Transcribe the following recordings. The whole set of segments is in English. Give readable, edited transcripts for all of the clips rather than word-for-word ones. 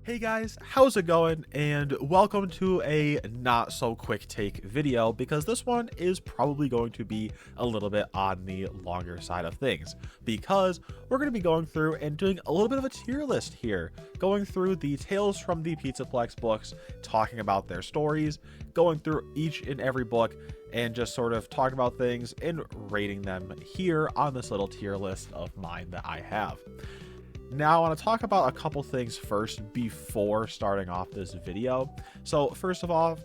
Hey guys, how's it going? And welcome to a not so quick take video, because this one is probably going to be a little bit on the longer side of things, because we're going to be going through and doing a little bit of a tier list here, going through the Tales from the PizzaPlex books, talking about their stories, going through each and every book, and just sort of talking about things and rating them here on this little tier list of mine that I have. Now, I want to talk about a couple things first before starting off this video. So first of all,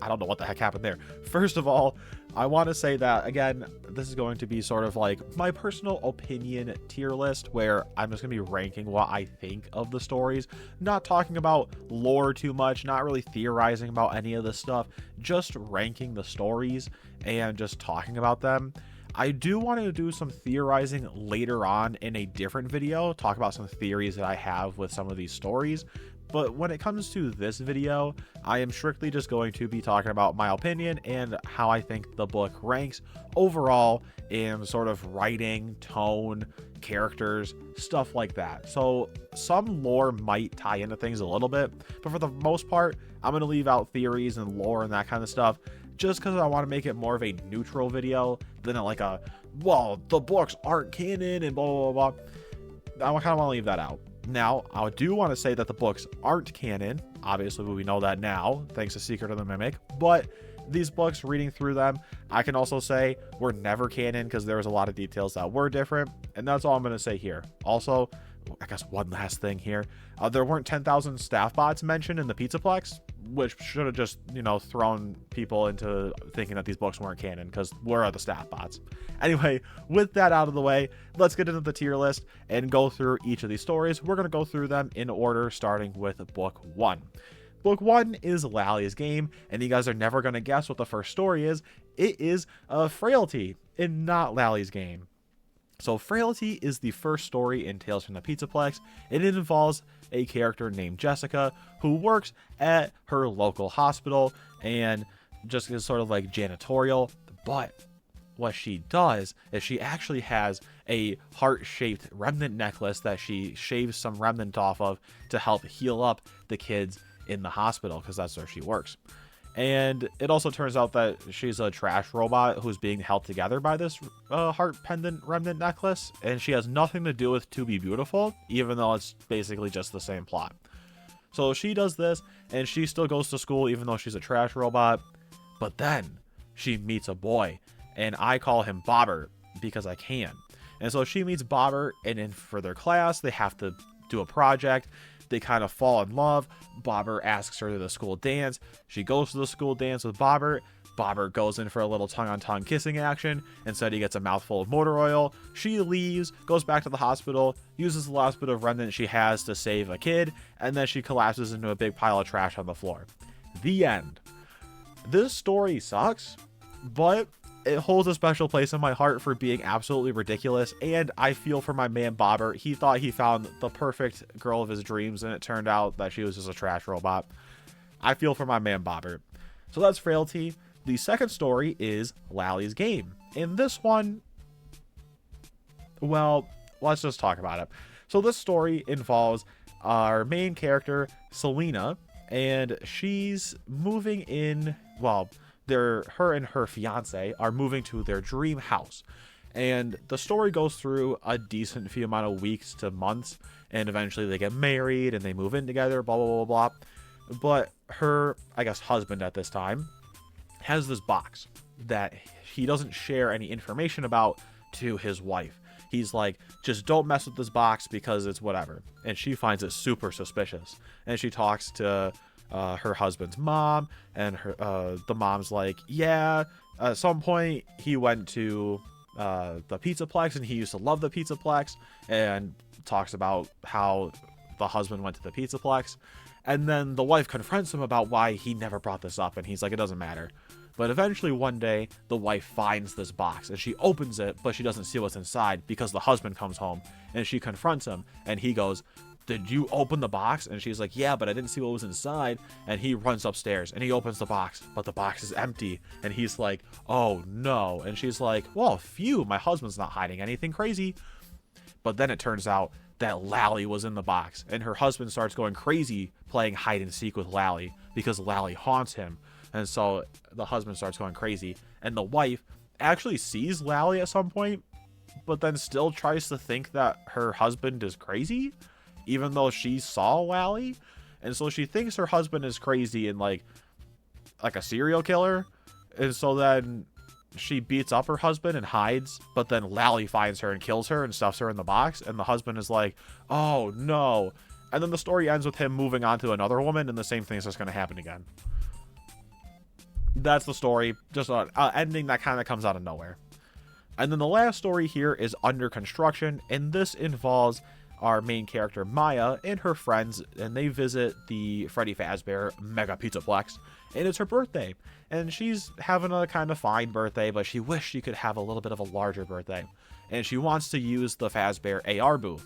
I don't know what the heck happened there. First of all, I want to say that, again, this is going to be sort of like my personal opinion tier list, where I'm just going to be ranking what I think of the stories, not talking about lore too much, not really theorizing about any of this stuff, just ranking the stories and just talking about them. I do want to do some theorizing later on in a different video, talk about some theories that I have with some of these stories. But when it comes to this video, I am strictly just going to be talking about my opinion and how I think the book ranks overall in sort of writing, tone, characters, stuff like that. So some lore might tie into things a little bit, but for the most part, I'm going to leave out theories and lore and that kind of stuff, just because I want to make it more of a neutral video than like a, well, the books aren't canon and blah, blah, blah, blah. I kind of want to leave that out. Now, I do want to say that the books aren't canon. Obviously, we know that now, thanks to Secret of the Mimic. But these books, reading through them, I can also say were never canon because there was a lot of details that were different. And that's all I'm going to say here. Also, I guess one last thing here. There weren't 10,000 staff bots mentioned in the PizzaPlex, which should have just, thrown people into thinking that these books weren't canon, because where are the staff bots? Anyway, with that out of the way, let's get into the tier list and go through each of these stories. We're going to go through them in order, starting with book 1. Book 1 is Lally's Game, and you guys are never going to guess what the first story is. It is Frailty, and not Lally's Game. So Frailty is the first story in Tales from the PizzaPlex, and it involves a character named Jessica who works at her local hospital and just is sort of like janitorial. But what she does is she actually has a heart-shaped remnant necklace that she shaves some remnant off of to help heal up the kids in the hospital, because that's where she works. And it also turns out that she's a trash robot who's being held together by this heart pendant remnant necklace. And she has nothing to do with To Be Beautiful, even though it's basically just the same plot. So she does this, and she still goes to school even though she's a trash robot. But then she meets a boy, and I call him Bobber because I can. And so she meets Bobber, and in for their class, they have to do a project. They kind of fall in love. Bobber asks her to the school dance. She goes to the school dance with Bobber. Bobber goes in for a little tongue-on-tongue kissing action. Instead, he gets a mouthful of motor oil. She leaves, goes back to the hospital, uses the last bit of remnant she has to save a kid, and then she collapses into a big pile of trash on the floor. The end. This story sucks, but it holds a special place in my heart for being absolutely ridiculous, and I feel for my man Bobber. He thought he found the perfect girl of his dreams, and it turned out that she was just a trash robot. I feel for my man Bobber. So that's Frailty. The second story is Lally's Game, and this one, well, let's just talk about it. So this story involves our main character, Selena, and she's moving in, well, her and her fiance are moving to their dream house, and the story goes through a decent few amount of weeks to months, and eventually they get married and they move in together, blah blah blah blah. But her, I guess, husband at this time has this box that he doesn't share any information about to his wife. He's like, just don't mess with this box because it's whatever. And she finds it super suspicious, and she talks to her husband's mom, and the mom's like, yeah, at some point he went to the PizzaPlex, and he used to love the PizzaPlex, and talks about how the husband went to the PizzaPlex. And then the wife confronts him about why he never brought this up, and he's like, it doesn't matter. But eventually one day the wife finds this box, and she opens it, but she doesn't see what's inside because the husband comes home, and she confronts him, and he goes, did you open the box? And she's like, yeah, but I didn't see what was inside. And he runs upstairs and he opens the box, but the box is empty. And he's like, oh no. And she's like, well, phew, my husband's not hiding anything crazy. But then it turns out that Lally was in the box, and her husband starts going crazy playing hide and seek with Lally because Lally haunts him. And so the husband starts going crazy, and the wife actually sees Lally at some point, but then still tries to think that her husband is crazy, even though she saw Lally. And so she thinks her husband is crazy and like a serial killer. And so then she beats up her husband and hides, but then Lally finds her and kills her and stuffs her in the box. And the husband is like, oh no. And then the story ends with him moving on to another woman, and the same thing is just going to happen again. That's the story. Just an ending that kind of comes out of nowhere. And then the last story here is under construction, and this involves our main character Maya and her friends, and they visit the Freddy Fazbear Mega PizzaPlex, and it's her birthday. And she's having a kind of fine birthday, but she wished she could have a little bit of a larger birthday. And she wants to use the Fazbear AR booth.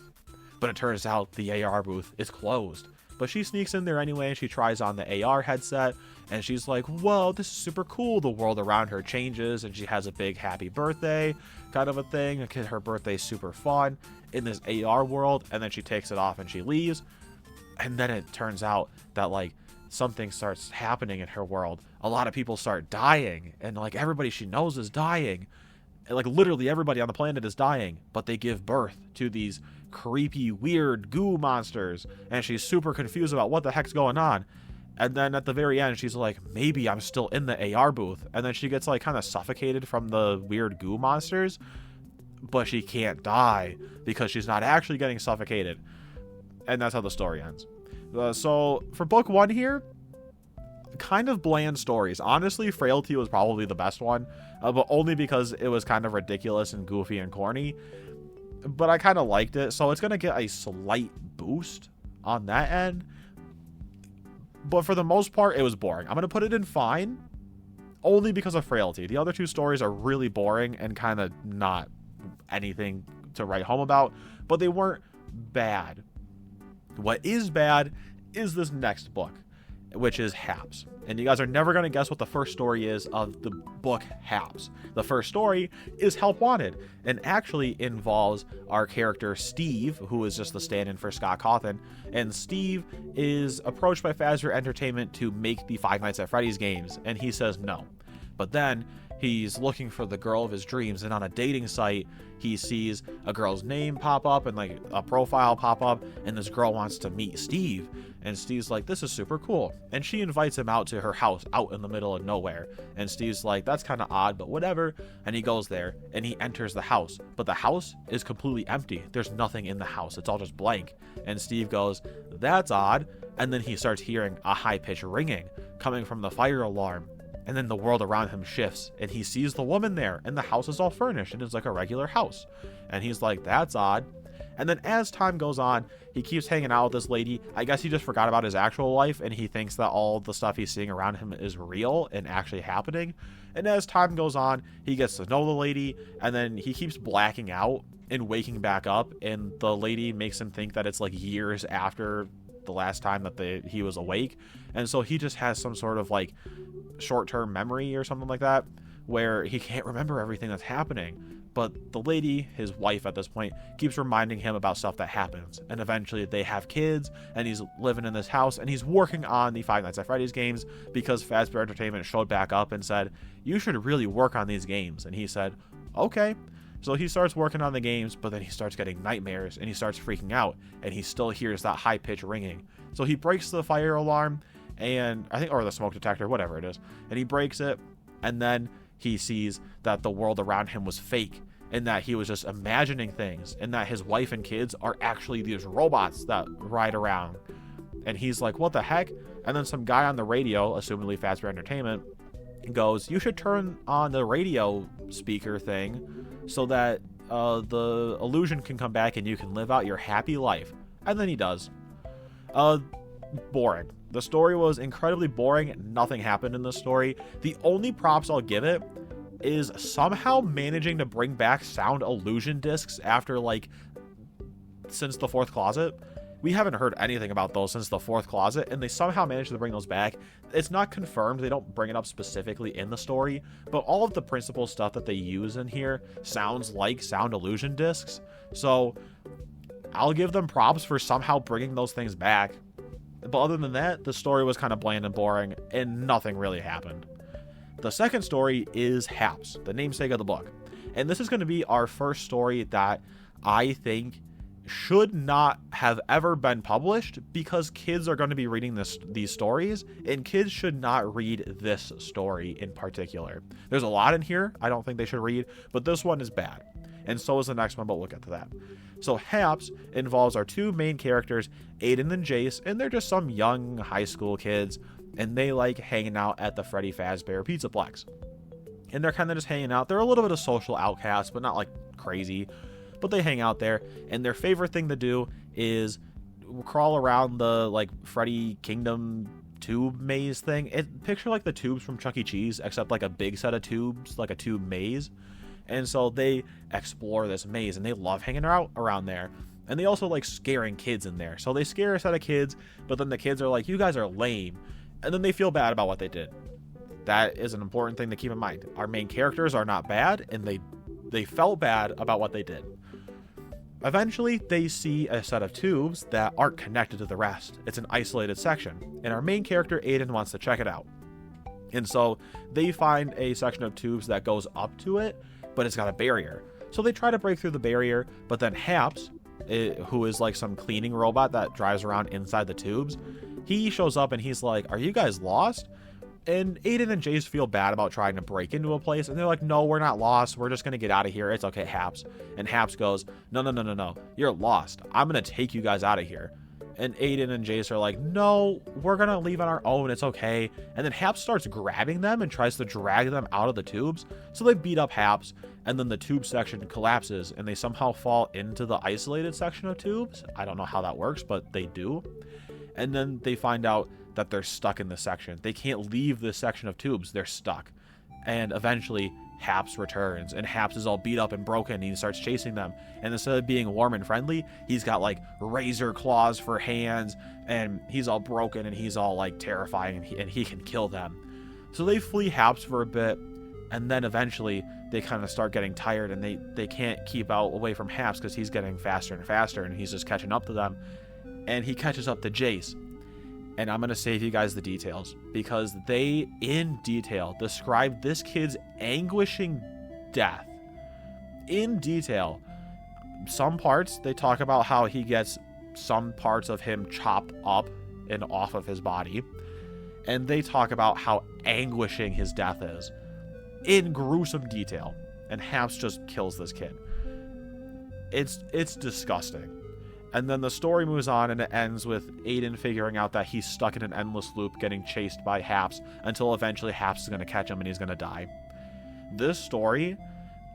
But it turns out the AR booth is closed. But she sneaks in there anyway, and she tries on the AR headset, and she's like, whoa, this is super cool. The world around her changes, and she has a big happy birthday kind of a thing. Her birthday's super fun in this AR world, and then she takes it off and she leaves. And then it turns out that, like, something starts happening in her world. A lot of people start dying, and, like, everybody she knows is dying. And, like, literally everybody on the planet is dying, but they give birth to these creepy, weird goo monsters, and she's super confused about what the heck's going on. And then at the very end, she's like, maybe I'm still in the AR booth. And then she gets, like, kind of suffocated from the weird goo monsters, but she can't die because she's not actually getting suffocated. And that's how the story ends. So for book one here, kind of bland stories. Honestly, Frailty was probably the best one, but only because it was kind of ridiculous and goofy and corny. But I kind of liked it, so it's going to get a slight boost on that end. But for the most part, it was boring. I'm going to put it in fine, only because of Frailty. The other two stories are really boring and kind of not anything to write home about, but they weren't bad. What is bad is this next book, which is Haps. And you guys are never going to guess what the first story is of the book Haps. The first story is Help Wanted, and actually involves our character Steve, who is just the stand-in for Scott Cawthon. And Steve is approached by Fazbear Entertainment to make the Five Nights at Freddy's games, and he says no. But then he's looking for the girl of his dreams, and on a dating site, he sees a girl's name pop up and like a profile pop up, and this girl wants to meet Steve. And Steve's like, this is super cool. And she invites him out to her house out in the middle of nowhere. And Steve's like, that's kind of odd, but whatever. And he goes there and he enters the house, but the house is completely empty. There's nothing in the house. It's all just blank. And Steve goes, that's odd. And then he starts hearing a high-pitched ringing coming from the fire alarm. And then the world around him shifts, and he sees the woman there, and the house is all furnished, and it's like a regular house. And he's like, that's odd. And then as time goes on, he keeps hanging out with this lady. I guess he just forgot about his actual life, and he thinks that all the stuff he's seeing around him is real and actually happening. And as time goes on, he gets to know the lady, and then he keeps blacking out and waking back up, and the lady makes him think that it's like years after the last time that he was awake. And so he just has some sort of like short-term memory or something like that, where he can't remember everything that's happening. But the lady, his wife at this point, keeps reminding him about stuff that happens. And eventually they have kids, and he's living in this house, and he's working on the Five Nights at Freddy's games because Fazbear Entertainment showed back up and said, you should really work on these games. And he said, okay. So he starts working on the games, but then he starts getting nightmares, and he starts freaking out, and he still hears that high-pitched ringing. So he breaks the fire alarm, and I think, or the smoke detector, whatever it is, and he breaks it, and then he sees that the world around him was fake, and that he was just imagining things, and that his wife and kids are actually these robots that ride around. And he's like, what the heck? And then some guy on the radio, assumably Fazbear Entertainment, goes, you should turn on the radio speaker thing so that the illusion can come back and you can live out your happy life. And then he does. Boring. The story was incredibly boring. Nothing happened in the story. The only props I'll give it is somehow managing to bring back sound illusion discs after, like, since the Fourth Closet. We haven't heard anything about those since the Fourth Closet, and they somehow managed to bring those back. It's not confirmed. They don't bring it up specifically in the story, but all of the principal stuff that they use in here sounds like sound illusion discs. So I'll give them props for somehow bringing those things back. But other than that, the story was kind of bland and boring, and nothing really happened. The second story is Haps, the namesake of the book. And this is going to be our first story that I think should not have ever been published, because kids are going to be reading these stories, and kids should not read this story in particular. There's a lot in here I don't think they should read, but this one is bad. And so is the next one, but we'll get to that. So Haps involves our two main characters, Aiden and Jace, and they're just some young high school kids, and they like hanging out at the Freddy Fazbear PizzaPlex. And they're kind of just hanging out. They're a little bit of social outcasts, but not like crazy. But they hang out there, and their favorite thing to do is crawl around the like Freddy Kingdom tube maze thing. Picture like the tubes from Chuck E. Cheese, except like a big set of tubes, like a tube maze. And so they explore this maze, and they love hanging out around there. And they also like scaring kids in there. So they scare a set of kids, but then the kids are like, you guys are lame. And then they feel bad about what they did. That is an important thing to keep in mind. Our main characters are not bad, and they felt bad about what they did. Eventually, they see a set of tubes that aren't connected to the rest. It's an isolated section, and our main character, Aiden, wants to check it out. And so they find a section of tubes that goes up to it, but it's got a barrier. So they try to break through the barrier, but then Haps, who is like some cleaning robot that drives around inside the tubes, he shows up and he's like, are you guys lost? And Aiden and Jace feel bad about trying to break into a place, and they're like, no, we're not lost. We're just going to get out of here. It's okay, Haps. And Haps goes, no. You're lost. I'm going to take you guys out of here. And Aiden and Jace are like, no, we're going to leave on our own. It's okay. And then Haps starts grabbing them and tries to drag them out of the tubes. So they beat up Haps, and then the tube section collapses, and they somehow fall into the isolated section of tubes. I don't know how that works, but they do. And then they find out that they're stuck in this section. They can't leave this section of tubes. They're stuck. And eventually Haps returns, and Haps is all beat up and broken, and he starts chasing them. And instead of being warm and friendly, he's got like razor claws for hands, and he's all broken, and he's all like terrifying, and he can kill them. So they flee Haps for a bit, and then eventually they kind of start getting tired, and they can't keep out away from Haps because he's getting faster and faster, and he's just catching up to them. And he catches up to Jace. And I'm going to save you guys the details, because they, in detail, describe this kid's anguishing death. In detail. Some parts, they talk about how he gets some parts of him chopped up and off of his body. And they talk about how anguishing his death is. In gruesome detail. And Haps just kills this kid. It's disgusting. And then the story moves on, and it ends with Aiden figuring out that he's stuck in an endless loop getting chased by Haps until eventually Haps is going to catch him and he's going to die. This story,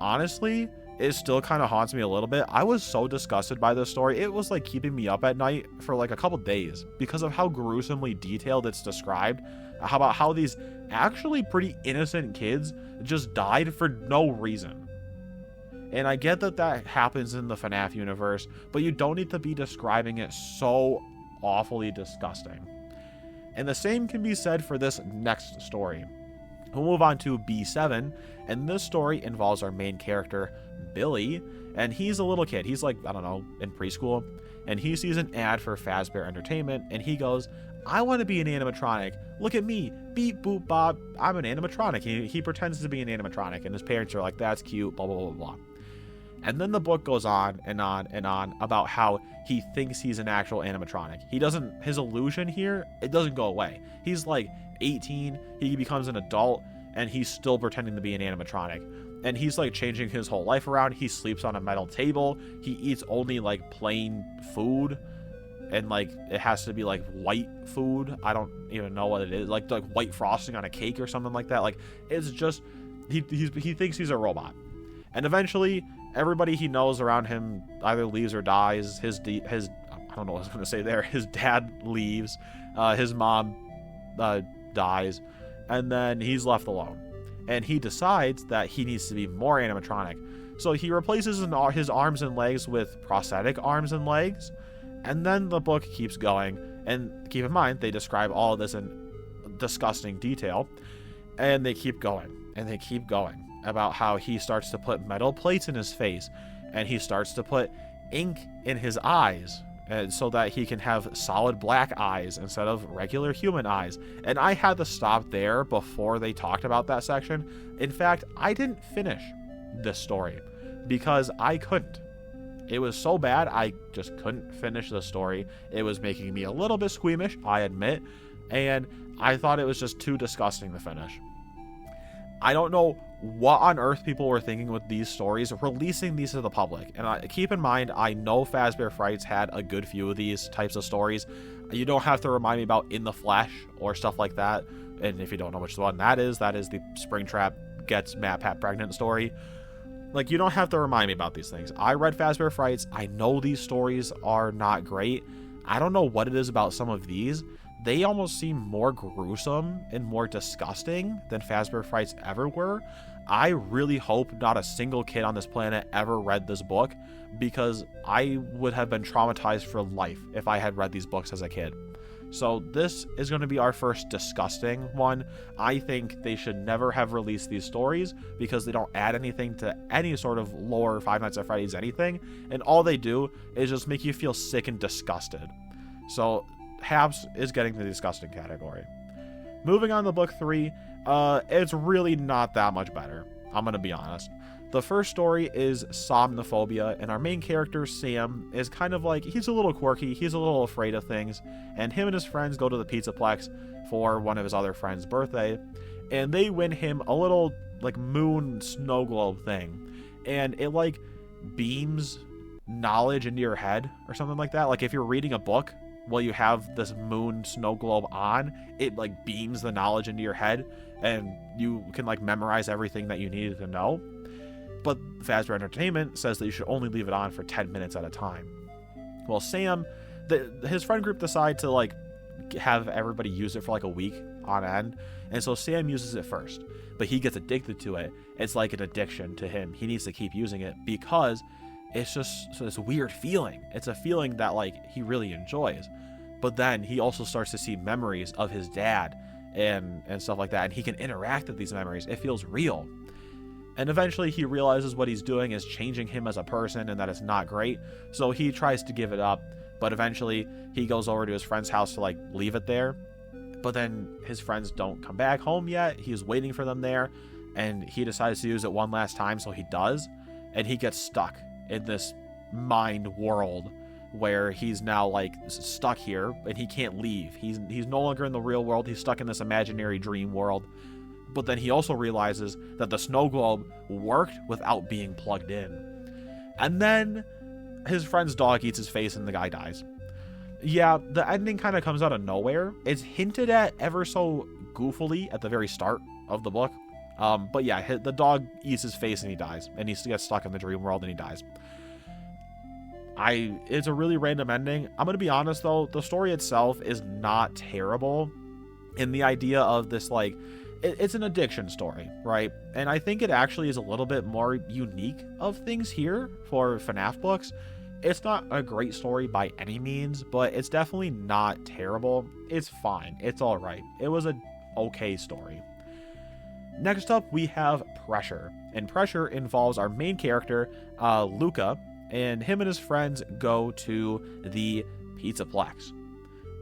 honestly, it still kind of haunts me a little bit. I was so disgusted by this story. It was like keeping me up at night for like a couple days because of how gruesomely detailed it's described. How about how these actually pretty innocent kids just died for no reason. And I get that that happens in the FNAF universe, but you don't need to be describing it so awfully disgusting. And the same can be said for this next story. We'll move on to B7, and this story involves our main character, Billy, and he's a little kid. He's like, I don't know, in preschool, and he sees an ad for Fazbear Entertainment, and he goes, I want to be an animatronic. Look at me. Beep, boop, bob. I'm an animatronic. He pretends to be an animatronic, and his parents are like, that's cute, blah, blah, blah, blah. And then the book goes on and on and on about how he thinks he's an actual animatronic. His illusion here, it doesn't go away. He's like 18, he becomes an adult, and he's still pretending to be an animatronic. And he's like changing his whole life around. He sleeps on a metal table. He eats only like plain food. And like it has to be like white food. I don't even know what it is. Like white frosting on a cake or something like that. Like it's just, he thinks he's a robot. And eventually, everybody he knows around him either leaves or dies. I don't know what I was going to say there. His dad leaves. His mom dies. And then he's left alone. And he decides that he needs to be more animatronic. So he replaces his arms and legs with prosthetic arms and legs. And then the book keeps going. And keep in mind, they describe all of this in disgusting detail. And they keep going. And they keep going. About how he starts to put metal plates in his face, and he starts to put ink in his eyes, and so that he can have solid black eyes instead of regular human eyes. And I had to stop there before they talked about that section. In fact, I didn't finish this story because I couldn't. It was so bad, I just couldn't finish the story. It was making me a little bit squeamish, I admit, and I thought it was just too disgusting to finish. I don't know what on earth people were thinking with these stories, releasing these to the public. And keep in mind, I know Fazbear Frights had a good few of these types of stories. You don't have to remind me about In the Flesh or stuff like that. And if you don't know which one that is the Springtrap gets MatPat pregnant story. Like, you don't have to remind me about these things. I read Fazbear Frights. I know these stories are not great. I don't know what it is about some of these. They almost seem more gruesome and more disgusting than Fazbear Frights ever were. I really hope not a single kid on this planet ever read this book, because I would have been traumatized for life if I had read these books as a kid. So this is going to be our first disgusting one. I think they should never have released these stories because they don't add anything to any sort of lore, Five Nights at Freddy's, anything. And all they do is just make you feel sick and disgusted. So Haps is getting the disgusting category. Moving on to book 3, it's really not that much better. I'm going to be honest. The first story is Somnophobia, and our main character, Sam, is kind of like, he's a little quirky, he's a little afraid of things, and him and his friends go to the PizzaPlex for one of his other friends' birthday, and they win him a little, like, moon snow globe thing, and it, like, beams knowledge into your head, or something like that. Like, if you're reading a book while you have this moon snow globe on, it, like, beams the knowledge into your head, and you can, like, memorize everything that you needed to know. But Fazbear Entertainment says that you should only leave it on for 10 minutes at a time. Well, Sam, his friend group decide to, like, have everybody use it for, like, a week on end. And so Sam uses it first, but he gets addicted to it. It's like an addiction to him. He needs to keep using it because it's just this weird feeling. It's a feeling that, like, he really enjoys. But then he also starts to see memories of his dad and stuff like that. And he can interact with these memories. It feels real. And eventually he realizes what he's doing is changing him as a person and that it's not great. So he tries to give it up, but eventually he goes over to his friend's house to, like, leave it there. But then his friends don't come back home yet. He's waiting for them there, and he decides to use it one last time, so he does. And he gets stuck in this mind world where he's now, like, stuck here and he can't leave. He's no longer in the real world. He's stuck in this imaginary dream world. But then he also realizes that the snow globe worked without being plugged in. And then his friend's dog eats his face and the guy dies. Yeah, the ending kind of comes out of nowhere. It's hinted at ever so goofily at the very start of the book. But yeah, the dog eats his face and he dies. And he gets stuck in the dream world and he dies. It's a really random ending. I'm going to be honest, though. The story itself is not terrible. In the idea of this, like, it's an addiction story, right? And I think it actually is a little bit more unique of things here for FNAF books. It's not a great story by any means, but it's definitely not terrible. It's fine. It's all right. It was a okay story. Next up, we have Pressure. And Pressure involves our main character, Luca, and him and his friends go to the PizzaPlex.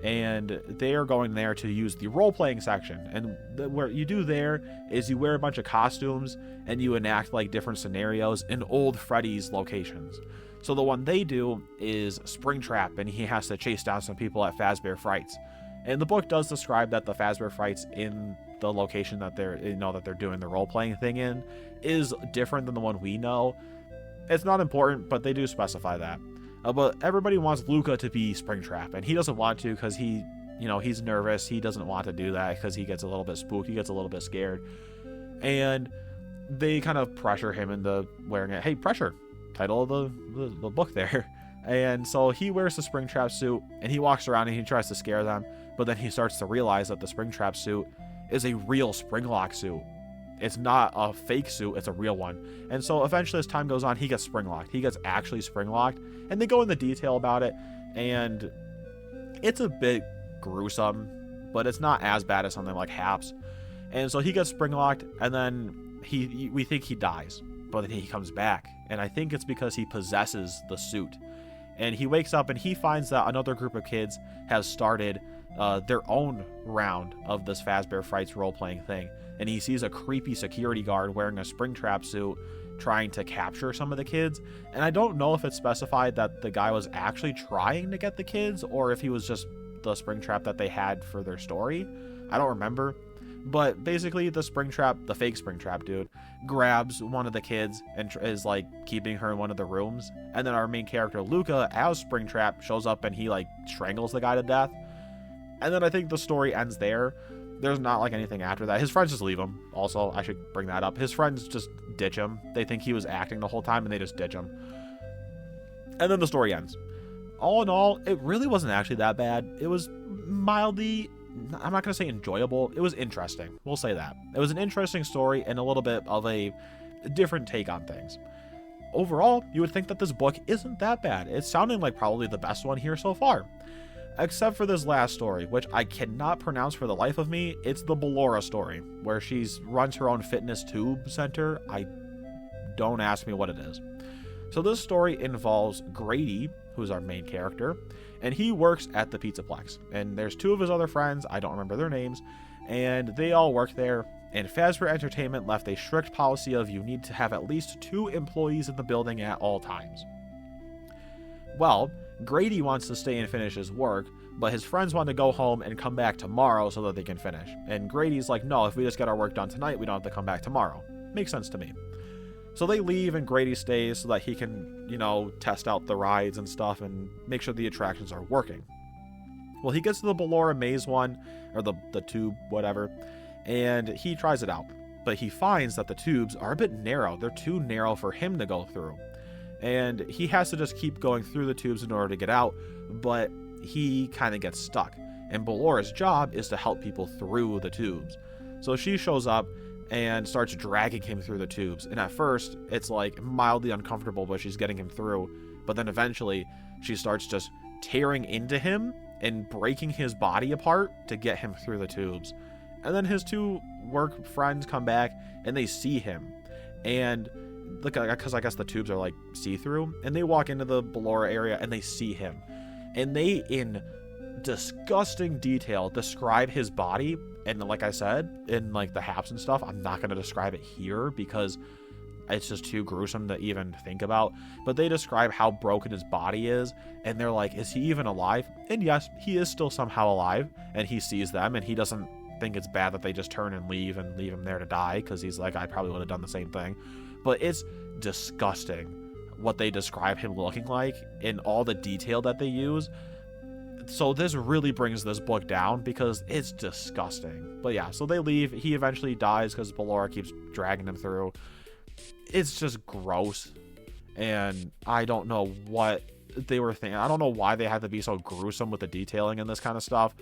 And they are going there to use the role-playing section. And what you do there is you wear a bunch of costumes and you enact, like, different scenarios in old Freddy's locations. So the one they do is Springtrap, and he has to chase down some people at Fazbear Frights. And the book does describe that the Fazbear Frights in the location that they're doing the role-playing thing in is different than the one we know. It's not important, but they do specify that. But everybody wants Luca to be Springtrap, and he doesn't want to because he's nervous. He doesn't want to do that because he gets a little bit spooked. He gets a little bit scared. And they kind of pressure him into wearing it. Hey, Pressure, title of the book there. And so he wears the Springtrap suit, and he walks around and he tries to scare them. But then he starts to realize that the Springtrap suit is a real Springlock suit. It's not a fake suit, it's a real one. And so eventually as time goes on, he gets spring-locked. He gets actually spring-locked. And they go into detail about it. And it's a bit gruesome, but it's not as bad as something like Haps. And so he gets spring-locked, and then we think he dies. But then he comes back. And I think it's because he possesses the suit. And he wakes up and he finds that another group of kids has started their own round of this Fazbear Frights role-playing thing. And he sees a creepy security guard wearing a Springtrap suit trying to capture some of the kids. And I don't know if it's specified that the guy was actually trying to get the kids or if he was just the Springtrap that they had for their story. I don't remember. But basically the Springtrap, the fake Springtrap dude, grabs one of the kids and is like keeping her in one of the rooms. And then our main character Luca as Springtrap shows up and he like strangles the guy to death. And then I think the story ends there. There's not like anything after that. His friends just leave him. Also, I should bring that up. His friends just ditch him. They think he was acting the whole time and they just ditch him. And then the story ends. All in all, it really wasn't actually that bad. It was mildly, I'm not going to say enjoyable. It was interesting. We'll say that. It was an interesting story and a little bit of a different take on things. Overall, you would think that this book isn't that bad. It's sounding like probably the best one here so far. Except for this last story, which I cannot pronounce for the life of me. It's the Ballora story, where she runs her own fitness tube center. Don't ask me what it is. So this story involves Grady, who's our main character, and he works at the PizzaPlex. And there's two of his other friends, I don't remember their names, and they all work there. And Fazbear Entertainment left a strict policy of you need to have at least 2 employees in the building at all times. Well, Grady wants to stay and finish his work, but his friends want to go home and come back tomorrow so that they can finish. And Grady's like, no, if we just get our work done tonight, we don't have to come back tomorrow. Makes sense to me. So they leave and Grady stays so that he can, test out the rides and stuff and make sure the attractions are working. Well, he gets to the Ballora Maze one, or the tube, whatever, and he tries it out. But he finds that the tubes are a bit narrow. They're too narrow for him to go through. And he has to just keep going through the tubes in order to get out, but he kind of gets stuck. And Ballora's job is to help people through the tubes. So she shows up and starts dragging him through the tubes. And at first, it's like mildly uncomfortable, but she's getting him through. But then eventually, she starts just tearing into him and breaking his body apart to get him through the tubes. And then his 2 work friends come back and they see him. And because I guess the tubes are like see-through, and they walk into the Ballora area and they see him, and they in disgusting detail describe his body. And like I said, in like the haps and stuff, I'm not going to describe it here because it's just too gruesome to even think about, but they describe how broken his body is, and they're like, is he even alive? And yes, he is still somehow alive, and he sees them, and he doesn't think it's bad that they just turn and leave him there to die, because he's like, I probably would have done the same thing. But it's disgusting what they describe him looking like in all the detail that they use. So this really brings this book down because it's disgusting. But yeah, so they leave. He eventually dies because Ballora keeps dragging him through. It's just gross. And I don't know what they were thinking. I don't know why they had to be so gruesome with the detailing and this kind of stuff.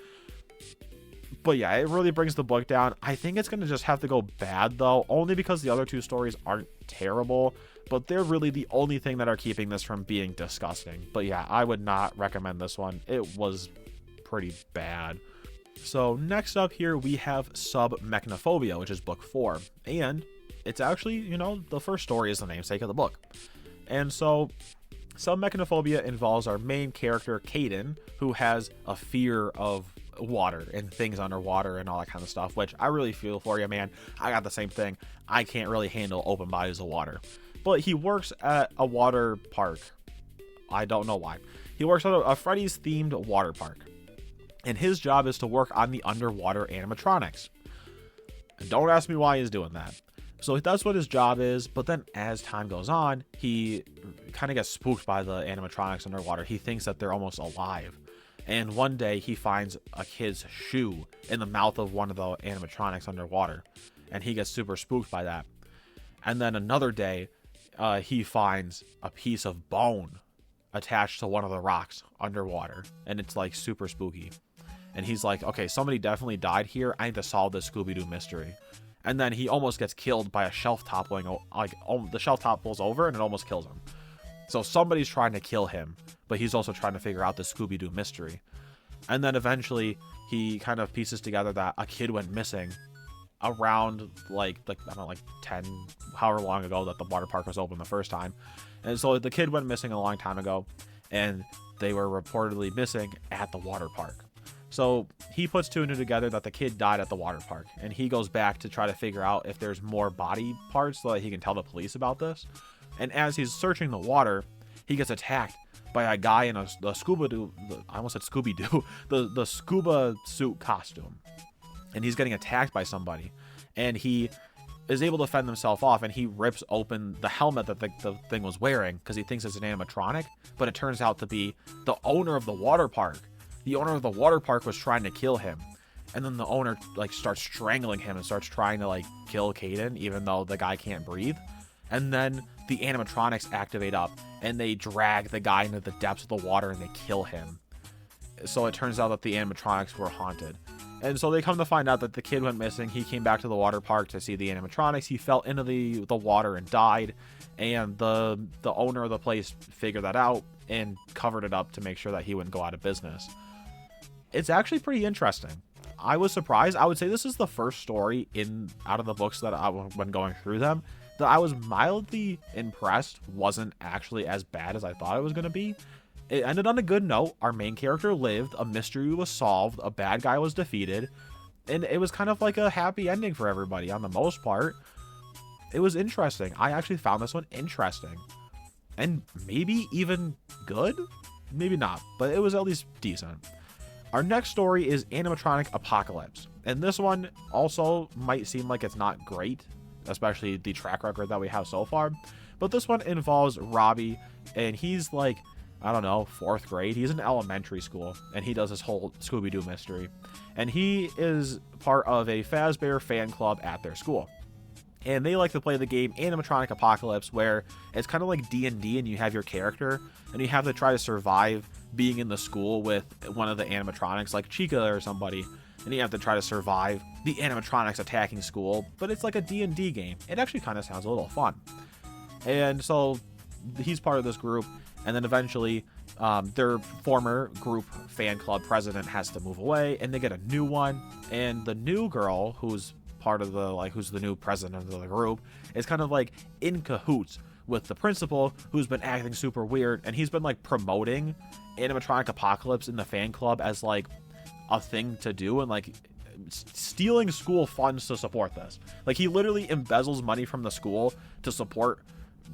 But yeah, it really brings the book down. I think it's going to just have to go bad, though, only because the other 2 stories aren't terrible, but they're really the only thing that are keeping this from being disgusting. But yeah, I would not recommend this one. It was pretty bad. So next up here, we have Submechnophobia, which is book 4. And it's actually, the first story is the namesake of the book. And so Submechnophobia involves our main character, Caden, who has a fear of water and things underwater and all that kind of stuff, which I really feel for you, man. I got the same thing. I can't really handle open bodies of water. But he works at a water park. I don't know why. He works at a Freddy's themed water park. And his job is to work on the underwater animatronics. And don't ask me why he's doing that. So that's what his job is. But then as time goes on, he kind of gets spooked by the animatronics underwater. He thinks that they're almost alive. And one day he finds a kid's shoe in the mouth of one of the animatronics underwater. And he gets super spooked by that. And then another day, he finds a piece of bone attached to one of the rocks underwater. And it's like super spooky. And he's like, okay, somebody definitely died here. I need to solve this Scooby-Doo mystery. And then he almost gets killed by a shelf toppling. Like, the shelf topples over and it almost kills him. So somebody's trying to kill him, but he's also trying to figure out the Scooby-Doo mystery. And then eventually he kind of pieces together that a kid went missing around like I don't know, like 10, however long ago that the water park was open the first time. And so the kid went missing a long time ago. and they were reportedly missing at the water park. So he puts two and two together that the kid died at the water park, and he goes back to try to figure out if there's more body parts so that he can tell the police about this. And as he's searching the water, he gets attacked by a guy in the scuba suit costume, and he's getting attacked by somebody, and he is able to fend himself off, and he rips open the helmet that the thing was wearing because he thinks it's an animatronic, but it turns out to be the owner of the water park. The owner of the water park was trying to kill him, and then the owner like starts strangling him and starts trying to like kill Caden, even though the guy can't breathe. And then the animatronics activate up, and they drag the guy into the depths of the water and they kill him. So it turns out that the animatronics were haunted. And so they come to find out that the kid went missing. He came back to the water park to see the animatronics. He fell into the water and died. And the owner of the place figured that out and covered it up to make sure that he wouldn't go out of business. It's actually pretty interesting. I was surprised. I would say this is the first story out of the books that when going through them, that I was mildly impressed wasn't actually as bad as I thought it was going to be. It ended on a good note. Our main character lived, a mystery was solved, a bad guy was defeated, and it was kind of like a happy ending for everybody on the most part. It was interesting. I actually found this one interesting. And maybe even good? Maybe not, but it was at least decent. Our next story is Animatronic Apocalypse. And this one also might seem like it's not great, especially the track record that we have so far. But this one involves Robbie, and he's like, I don't know, 4th grade. He's in elementary school, and he does this whole Scooby-Doo mystery. And he is part of a Fazbear fan club at their school. And they like to play the game Animatronic Apocalypse, where it's kind of like D&D, and you have your character, and you have to try to survive being in the school with one of the animatronics, like Chica or somebody, and you have to try to survive the animatronics attacking school. But it's like a D&D game. It actually kind of sounds a little fun. And so he's part of this group, and then eventually their former group fan club president has to move away, and they get a new one, and the new girl who's part of who's the new president of the group is kind of like in cahoots with the principal, who's been acting super weird, and he's been like promoting Animatronic Apocalypse in the fan club as like a thing to do, and like stealing school funds to support this. Like he literally embezzles money from the school to support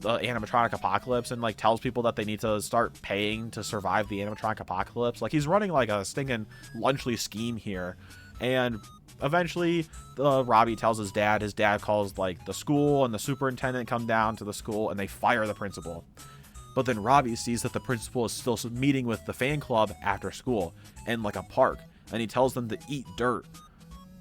the Animatronic Apocalypse, and like tells people that they need to start paying to survive the Animatronic Apocalypse. Like he's running like a stinking lunchly scheme here. And eventually Robbie tells his dad calls like the school, and the superintendent come down to the school, and they fire the principal. But then Robbie sees that the principal is still meeting with the fan club after school in like a park, and he tells them to eat dirt.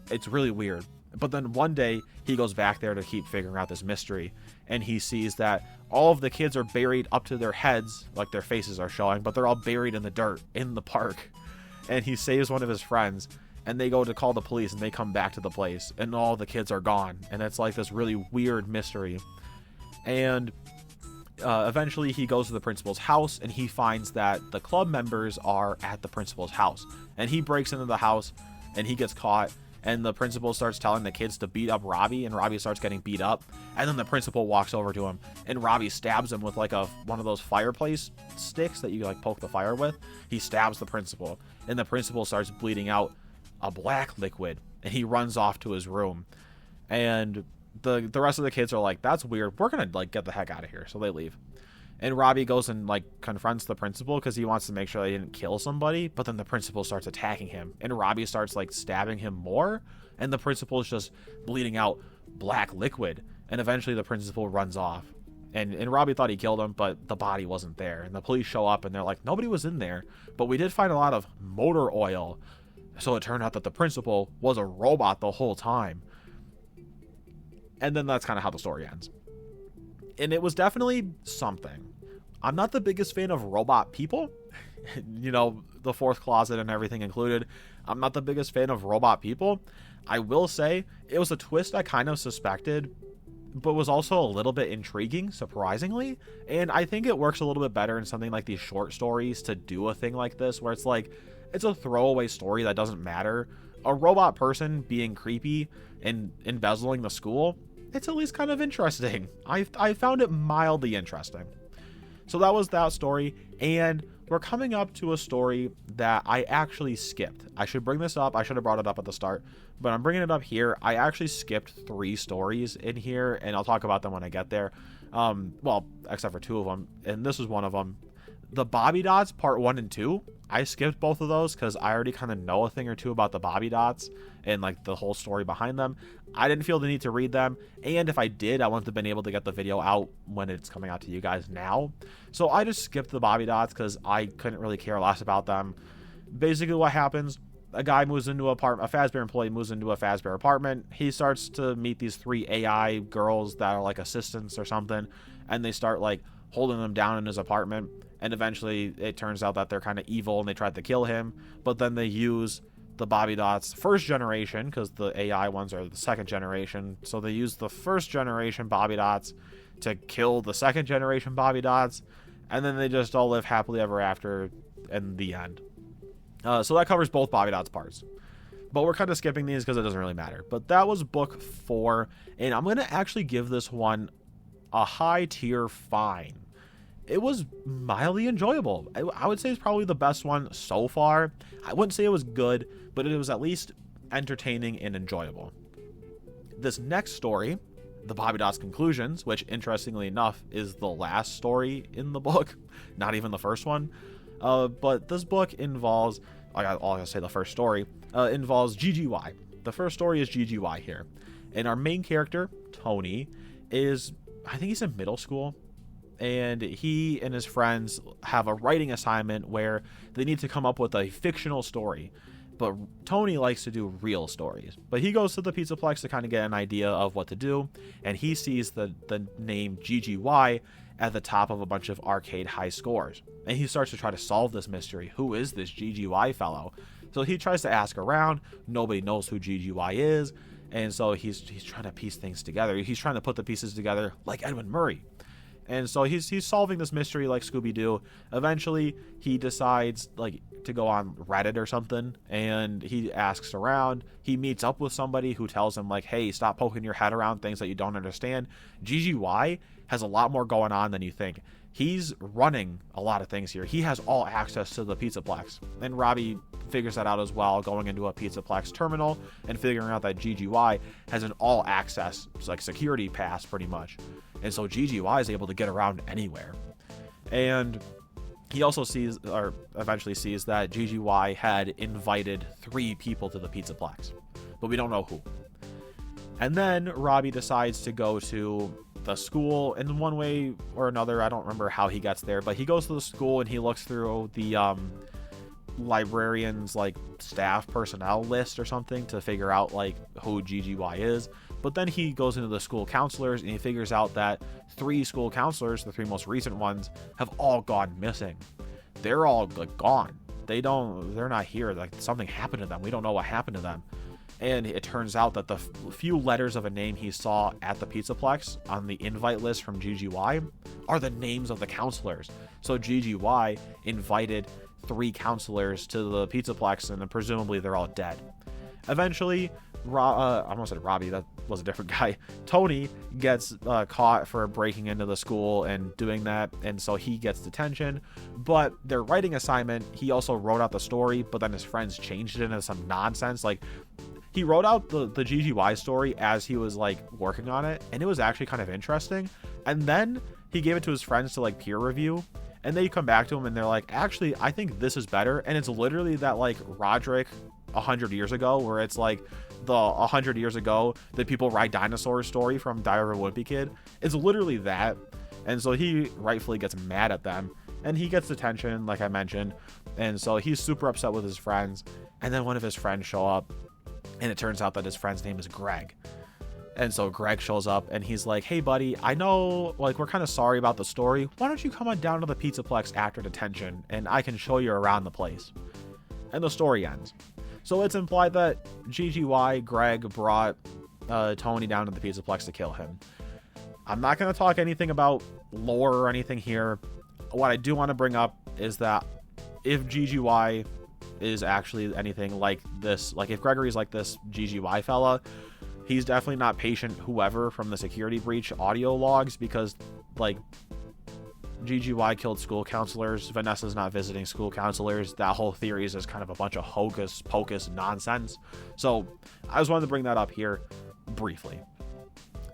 It's really weird. But then one day he goes back there to keep figuring out this mystery, and he sees that all of the kids are buried up to their heads, like their faces are showing, but they're all buried in the dirt in the park. And he saves one of his friends, and they go to call the police, and they come back to the place, and all the kids are gone. And it's like this really weird mystery. And eventually he goes to the principal's house, and he finds that the club members are at the principal's house. And he breaks into the house, and he gets caught. And the principal starts telling the kids to beat up Robbie, and Robbie starts getting beat up. And then the principal walks over to him, and Robbie stabs him with like one of those fireplace sticks that you like poke the fire with. He stabs the principal, and the principal starts bleeding out a black liquid, and he runs off to his room. And the rest of the kids are like, that's weird, we're gonna like get the heck out of here. So they leave, and Robbie goes and like confronts the principal because he wants to make sure they didn't kill somebody. But then the principal starts attacking him, and Robbie starts like stabbing him more, and the principal is just bleeding out black liquid. And eventually the principal runs off, and Robbie thought he killed him, but the body wasn't there. And the police show up, and they're like, nobody was in there, but we did find a lot of motor oil. So it turned out that the principal was a robot the whole time. And then that's kind of how the story ends. And it was definitely something. I'm not the biggest fan of robot people. You know, the fourth closet and everything included. I'm not the biggest fan of robot people. I will say it was a twist I kind of suspected, but was also a little bit intriguing, surprisingly. And I think it works a little bit better in something like these short stories to do a thing like this, where it's like, it's a throwaway story that doesn't matter. A robot person being creepy and embezzling the school, it's at least kind of interesting. I found it mildly interesting. So that was that story. And we're coming up to a story that I actually skipped. I should bring this up. I should have brought it up at the start, but I'm bringing it up here. I actually skipped 3 stories in here, and I'll talk about them when I get there. Well, except for 2 of them, and this is one of them. The Bobby Dots part 1 and 2, I skipped both of those because I already kind of know a thing or two about the Bobby Dots and like the whole story behind them. I didn't feel the need to read them, and if I did, I wouldn't have been able to get the video out when it's coming out to you guys now. So I just skipped the Bobby Dots because I couldn't really care less about them. Basically what happens, a guy moves into a Fazbear employee moves into a Fazbear apartment. He starts to meet these 3 AI girls that are like assistants or something, and they start like holding him down in his apartment. And eventually it turns out that they're kind of evil and they tried to kill him, but then they use the Bobby Dots first generation, because the AI ones are the second generation. So they use the first generation Bobby Dots to kill the second generation Bobby Dots, and then they just all live happily ever after in the end. So that covers both Bobby Dots parts. But we're kind of skipping these because it doesn't really matter. But that was book 4, and I'm going to actually give this one a high tier fine. It was mildly enjoyable. I would say it's probably the best one so far. I wouldn't say it was good, but it was at least entertaining and enjoyable. This next story, the Bobby Dots Conclusions, which interestingly enough is the last story in the book, not even the first one. But this book involves, I'll just say the first story, involves GGY. The first story is GGY here. And our main character, Tony, is, I think he's in middle school. And he and his friends have a writing assignment where they need to come up with a fictional story. But Tony likes to do real stories. But he goes to the PizzaPlex to kind of get an idea of what to do. And he sees the name GGY at the top of a bunch of arcade high scores. And he starts to try to solve this mystery. Who is this GGY fellow? So he tries to ask around. Nobody knows who GGY is. And so he's trying to piece things together. He's trying to put the pieces together like Edwin Murray. And so he's solving this mystery like Scooby-Doo. Eventually, he decides like to go on Reddit or something, and he asks around. He meets up with somebody who tells him like, hey, stop poking your head around things that you don't understand. GGY has a lot more going on than you think. He's running a lot of things here. He has all access to the PizzaPlex. And Robbie figures that out as well, going into a PizzaPlex terminal and figuring out that GGY has an all access, like security pass pretty much. And so GGY is able to get around anywhere. And he also sees, or eventually sees, that GGY had invited 3 people to the PizzaPlex, but we don't know who. And then Robbie decides to go to the school in one way or another. I don't remember how he gets there, but he goes to the school and he looks through the librarian's like staff personnel list or something to figure out like who GGY is. But then he goes into the school counselors and he figures out that 3 school counselors, the 3 most recent ones, have all gone missing. They're all like gone. They're not here. Like something happened to them. We don't know what happened to them. And it turns out that the few letters of a name he saw at the PizzaPlex on the invite list from GGY are the names of the counselors. So GGY invited 3 counselors to the PizzaPlex, and then presumably they're all dead. Eventually, I almost said Robbie, that was a different guy. Tony gets caught for breaking into the school and doing that, and so he gets detention. But their writing assignment, he also wrote out the story, but then his friends changed it into some nonsense. Like, he wrote out the GGY story as he was like working on it, and it was actually kind of interesting. And then he gave it to his friends to like peer review, and they come back to him and they're like, actually, I think this is better. And it's literally that like Roderick 100 years ago, where it's like the 100 years ago that people ride dinosaurs story from Diary of a Wimpy Kid. It's literally that. And so he rightfully gets mad at them, and he gets detention, like I mentioned. And so he's super upset with his friends. And then one of his friends show up, and it turns out that his friend's name is Greg. And so Greg shows up and he's like, hey buddy, I know like we're kind of sorry about the story. Why don't you come on down to the PizzaPlex after detention and I can show you around the place. And the story ends. So it's implied that GGY, Greg, brought Tony down to the PizzaPlex to kill him. I'm not going to talk anything about lore or anything here. What I do want to bring up is that if GGY is actually anything like this, like if Gregory's like this GGY fella, he's definitely not Patient Whoever from the security breach audio logs, because like GGY killed school counselors. Vanessa's not visiting school counselors. That whole theory is just kind of a bunch of hocus pocus nonsense. So I just wanted to bring that up here briefly.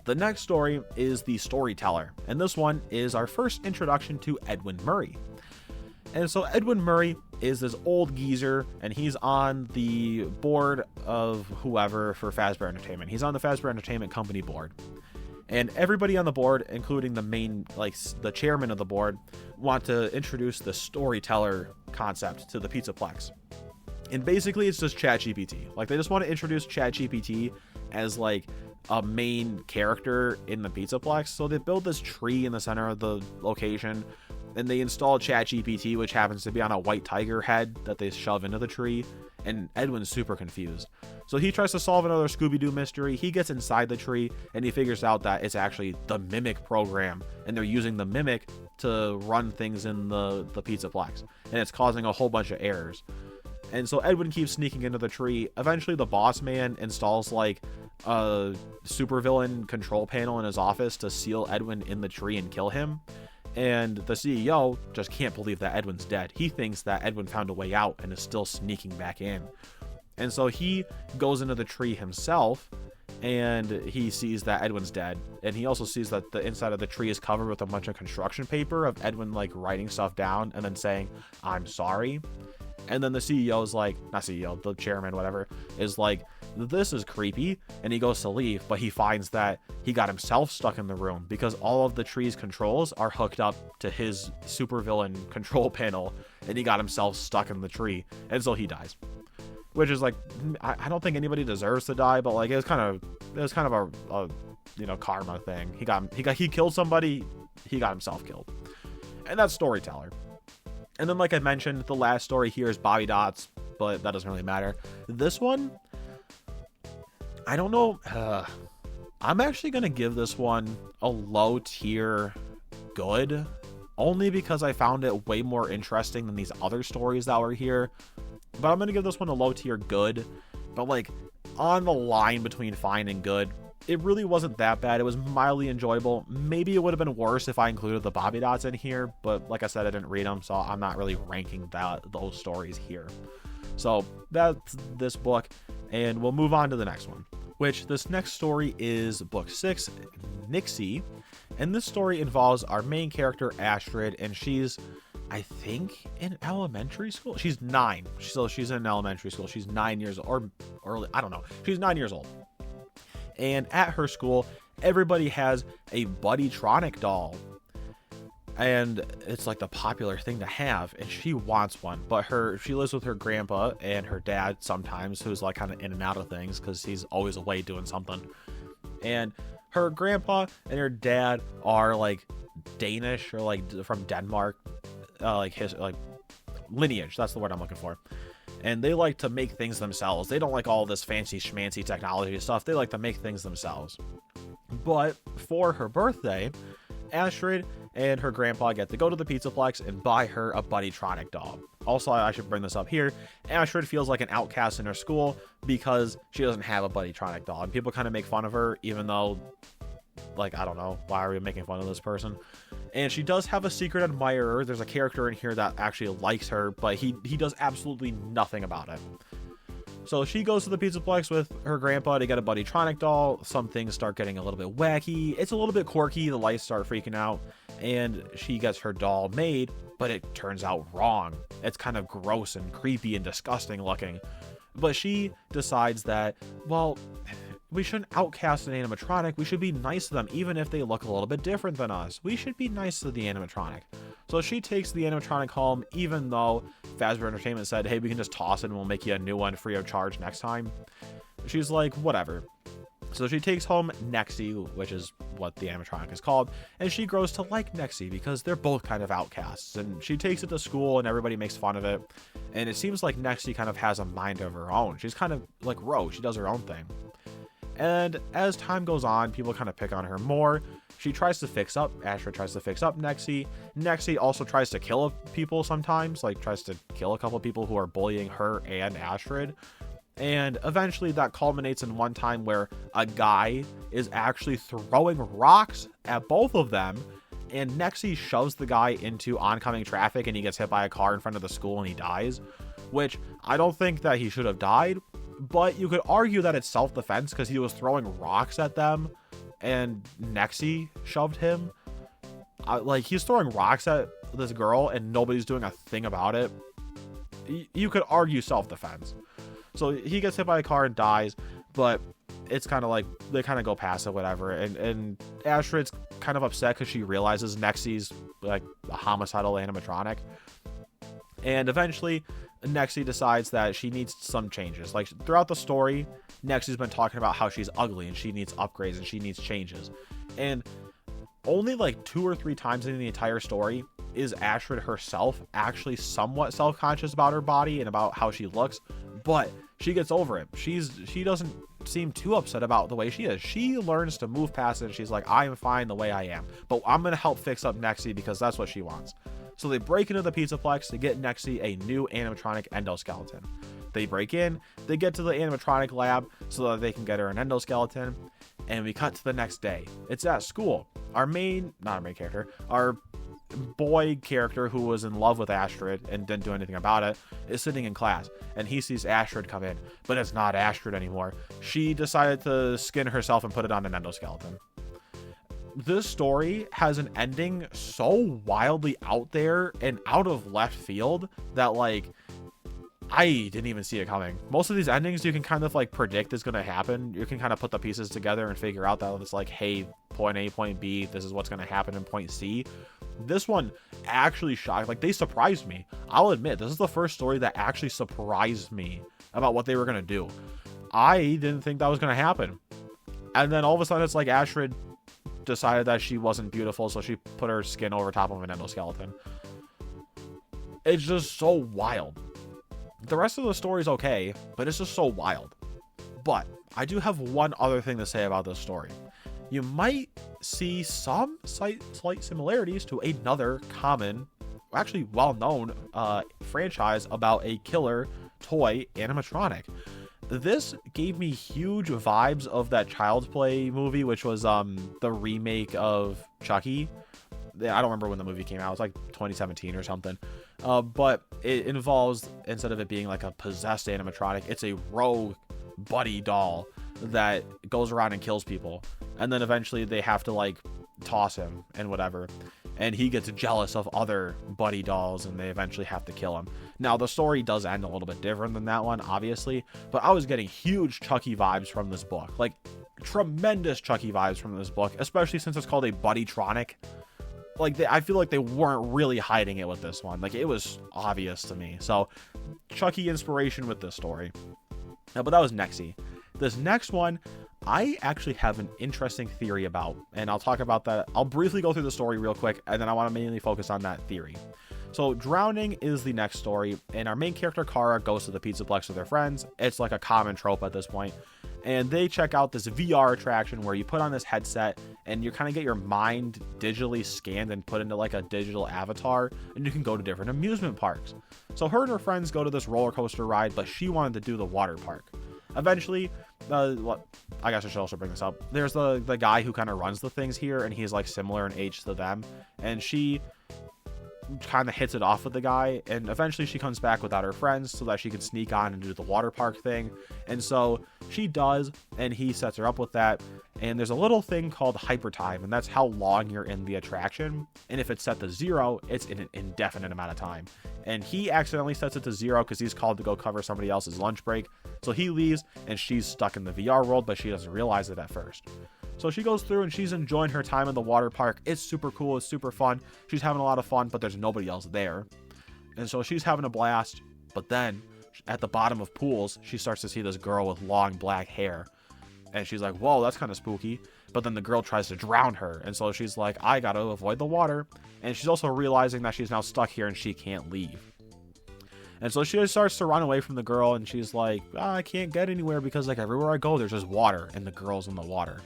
The next story is The Storyteller, and this one is our first introduction to Edwin Murray. And so Edwin Murray is this old geezer, and he's on the board of whoever for Fazbear Entertainment. He's on the Fazbear Entertainment Company board. And everybody on the board, including the main, like the chairman of the board, want to introduce the storyteller concept to the PizzaPlex. And basically it's just ChatGPT. Like, they just want to introduce ChatGPT as like a main character in the PizzaPlex. So they build this tree in the center of the location, and they install ChatGPT, which happens to be on a white tiger head that they shove into the tree. And Edwin's super confused. So he tries to solve another Scooby-Doo mystery. He gets inside the tree, and he figures out that it's actually the Mimic program, and they're using the Mimic to run things in the PizzaPlex, and it's causing a whole bunch of errors. And so Edwin keeps sneaking into the tree. Eventually the boss man installs like a supervillain control panel in his office to seal Edwin in the tree and kill him. And the CEO just can't believe that Edwin's dead. He thinks that Edwin found a way out and is still sneaking back in. And so he goes into the tree himself, and he sees that Edwin's dead. And he also sees that the inside of the tree is covered with a bunch of construction paper of Edwin like writing stuff down and then saying, "I'm sorry." And then the CEO is like, not CEO, the chairman, whatever, is like, "This is creepy." And he goes to leave, but he finds that he got himself stuck in the room because all of the tree's controls are hooked up to his supervillain control panel, and he got himself stuck in the tree. And so he dies. Which is like, I don't think anybody deserves to die, but like it was kind of a you know, karma thing. He killed somebody, he got himself killed. And that's Storyteller. And then, like I mentioned, the last story here is Bobby Dots, but that doesn't really matter. This one, I don't know. I'm actually going to give this one a low tier good, only because I found it way more interesting than these other stories that were here. But I'm going to give this one a low tier good, but like on the line between fine and good. It really wasn't that bad. It was mildly enjoyable. Maybe it would have been worse if I included the Bobby Dots in here, but like I said, I didn't read them, so I'm not really ranking those stories here. So that's this book, and we'll move on to the next one, which this next story is book 6, Nixie, and this story involves our main character, Astrid, and she's, I think, in elementary school. She's 9, so she's in elementary school. She's 9 years old, or early, I don't know. She's 9 years old. And at her school, everybody has a Buddytronic doll. And it's like the popular thing to have, and she wants one. But she lives with her grandpa and her dad sometimes, who's like kind of in and out of things because he's always away doing something. And her grandpa and her dad are like Danish or like from Denmark, like his like lineage. That's the word I'm looking for. And they like to make things themselves. They don't like all this fancy schmancy technology stuff. They like to make things themselves. But for her birthday, Astrid and her grandpa get to go to the PizzaPlex and buy her a Buddytronic doll. Also, I should bring this up here. Astrid feels like an outcast in her school because she doesn't have a Buddytronic doll. And people kind of make fun of her, even though, like, I don't know, why are we making fun of this person? And she does have a secret admirer. There's a character in here that actually likes her, but he does absolutely nothing about it. So she goes to the PizzaPlex with her grandpa to get a Buddytronic doll. Some things start getting a little bit wacky. It's a little bit quirky. The lights start freaking out. And she gets her doll made, but it turns out wrong. It's kind of gross and creepy and disgusting looking. But she decides that, well, we shouldn't outcast an animatronic. We should be nice to them, even if they look a little bit different than us. We should be nice to the animatronic. So she takes the animatronic home, even though Fazbear Entertainment said, hey, we can just toss it and we'll make you a new one free of charge next time. She's like, whatever. So she takes home Nexie, which is what the animatronic is called, and she grows to like Nexie because they're both kind of outcasts. And she takes it to school and everybody makes fun of it. And it seems like Nexie kind of has a mind of her own. She's kind of like Rose. She does her own thing. And as time goes on, people kind of pick on her more. She tries to fix up. Astrid tries to fix up Nexie. Nexie also tries to kill people sometimes, like tries to kill a couple of people who are bullying her and Astrid. And eventually that culminates in one time where a guy is actually throwing rocks at both of them. and Nexi shoves the guy into oncoming traffic, and he gets hit by a car in front of the school and he dies, which I don't think that he should have died, but you could argue that it's self-defense because he was throwing rocks at them and Nexi shoved him. Like, he's throwing rocks at this girl and nobody's doing a thing about it. You could argue self-defense. So he gets hit by a car and dies, but it's kind of like they kind of go past it, whatever. And Astrid's kind of upset because she realizes Nexi's like a homicidal animatronic. And eventually Nexi decides that she needs some changes. Like, throughout the story, Nexi's been talking about how she's ugly and she needs upgrades and she needs changes. And only like 2 or 3 times in the entire story is Astrid herself actually somewhat self-conscious about her body and about how she looks, but she gets over it. She doesn't seem too upset about the way she is. She learns to move past it, and she's like, I am fine the way I am, but I'm gonna help fix up Nexi because that's what she wants. So they break into the PizzaPlex to get Nexi a new animatronic endoskeleton. They break in, they get to the animatronic lab so that they can get her an endoskeleton, and we cut to the next day. It's at school. Our boy character, who was in love with Astrid and didn't do anything about it, is sitting in class, and he sees Astrid come in, but it's not Astrid anymore. She decided to skin herself and put it on an endoskeleton. This story has an ending so wildly out there and out of left field that, like, I didn't even see it coming. Most of these endings you can kind of like predict is going to happen. You can kind of put the pieces together and figure out that it's like, hey, point A, point B, this is what's going to happen in point C. This one actually shocked. Like, they surprised me. I'll admit, this is the first story that actually surprised me about what they were going to do. I didn't think that was going to happen. And then all of a sudden it's like Astrid decided that she wasn't beautiful, so she put her skin over top of an endoskeleton. It's just so wild. The rest of the story is okay, but it's just so wild. But I do have one other thing to say about this story. You might see some slight similarities to another common, actually well-known franchise about a killer toy animatronic. This gave me huge vibes of that Child's Play movie, which was the remake of Chucky. I don't remember when the movie came out. It was like 2017 or something. But it involves, instead of it being like a possessed animatronic, it's a rogue buddy doll that goes around and kills people. And then eventually they have to like toss him and whatever. And he gets jealous of other buddy dolls and they eventually have to kill him. Now, the story does end a little bit different than that one, obviously. But I was getting huge Chucky vibes from this book. Like, tremendous Chucky vibes from this book, especially since it's called a Buddytronic. Like, I feel like they weren't really hiding it with this one. Like, it was obvious to me. So, Chucky inspiration with this story. But that was Nexi. This next one, I actually have an interesting theory about, and I'll talk about that. I'll briefly go through the story real quick, and then I want to mainly focus on that theory. So, drowning is the next story, and our main character, Kara, goes to the PizzaPlex with her friends. It's like a common trope at this point. And they check out this VR attraction where you put on this headset and you kind of get your mind digitally scanned and put into like a digital avatar, and you can go to different amusement parks. So her and her friends go to this roller coaster ride, but she wanted to do the water park. Eventually, I guess I should also bring this up. There's the guy who kind of runs the things here, and he's like similar in age to them. And she kind of hits it off with the guy, and eventually she comes back without her friends so that she can sneak on and do the water park thing. And so she does, and he sets her up with that. And there's a little thing called hyper time, and that's how long you're in the attraction. And if it's set to 0, it's in an indefinite amount of time. And he accidentally sets it to 0 because he's called to go cover somebody else's lunch break. So he leaves, and she's stuck in the VR world, but she doesn't realize it at first. So she goes through and she's enjoying her time in the water park. It's super cool. It's super fun. She's having a lot of fun, but there's nobody else there. And so she's having a blast. But then at the bottom of pools, she starts to see this girl with long black hair. And she's like, whoa, that's kind of spooky. But then the girl tries to drown her. And so she's like, I got to avoid the water. And she's also realizing that she's now stuck here and she can't leave. And so she starts to run away from the girl. And she's like, I can't get anywhere because like everywhere I go, there's just water. And the girl's in the water.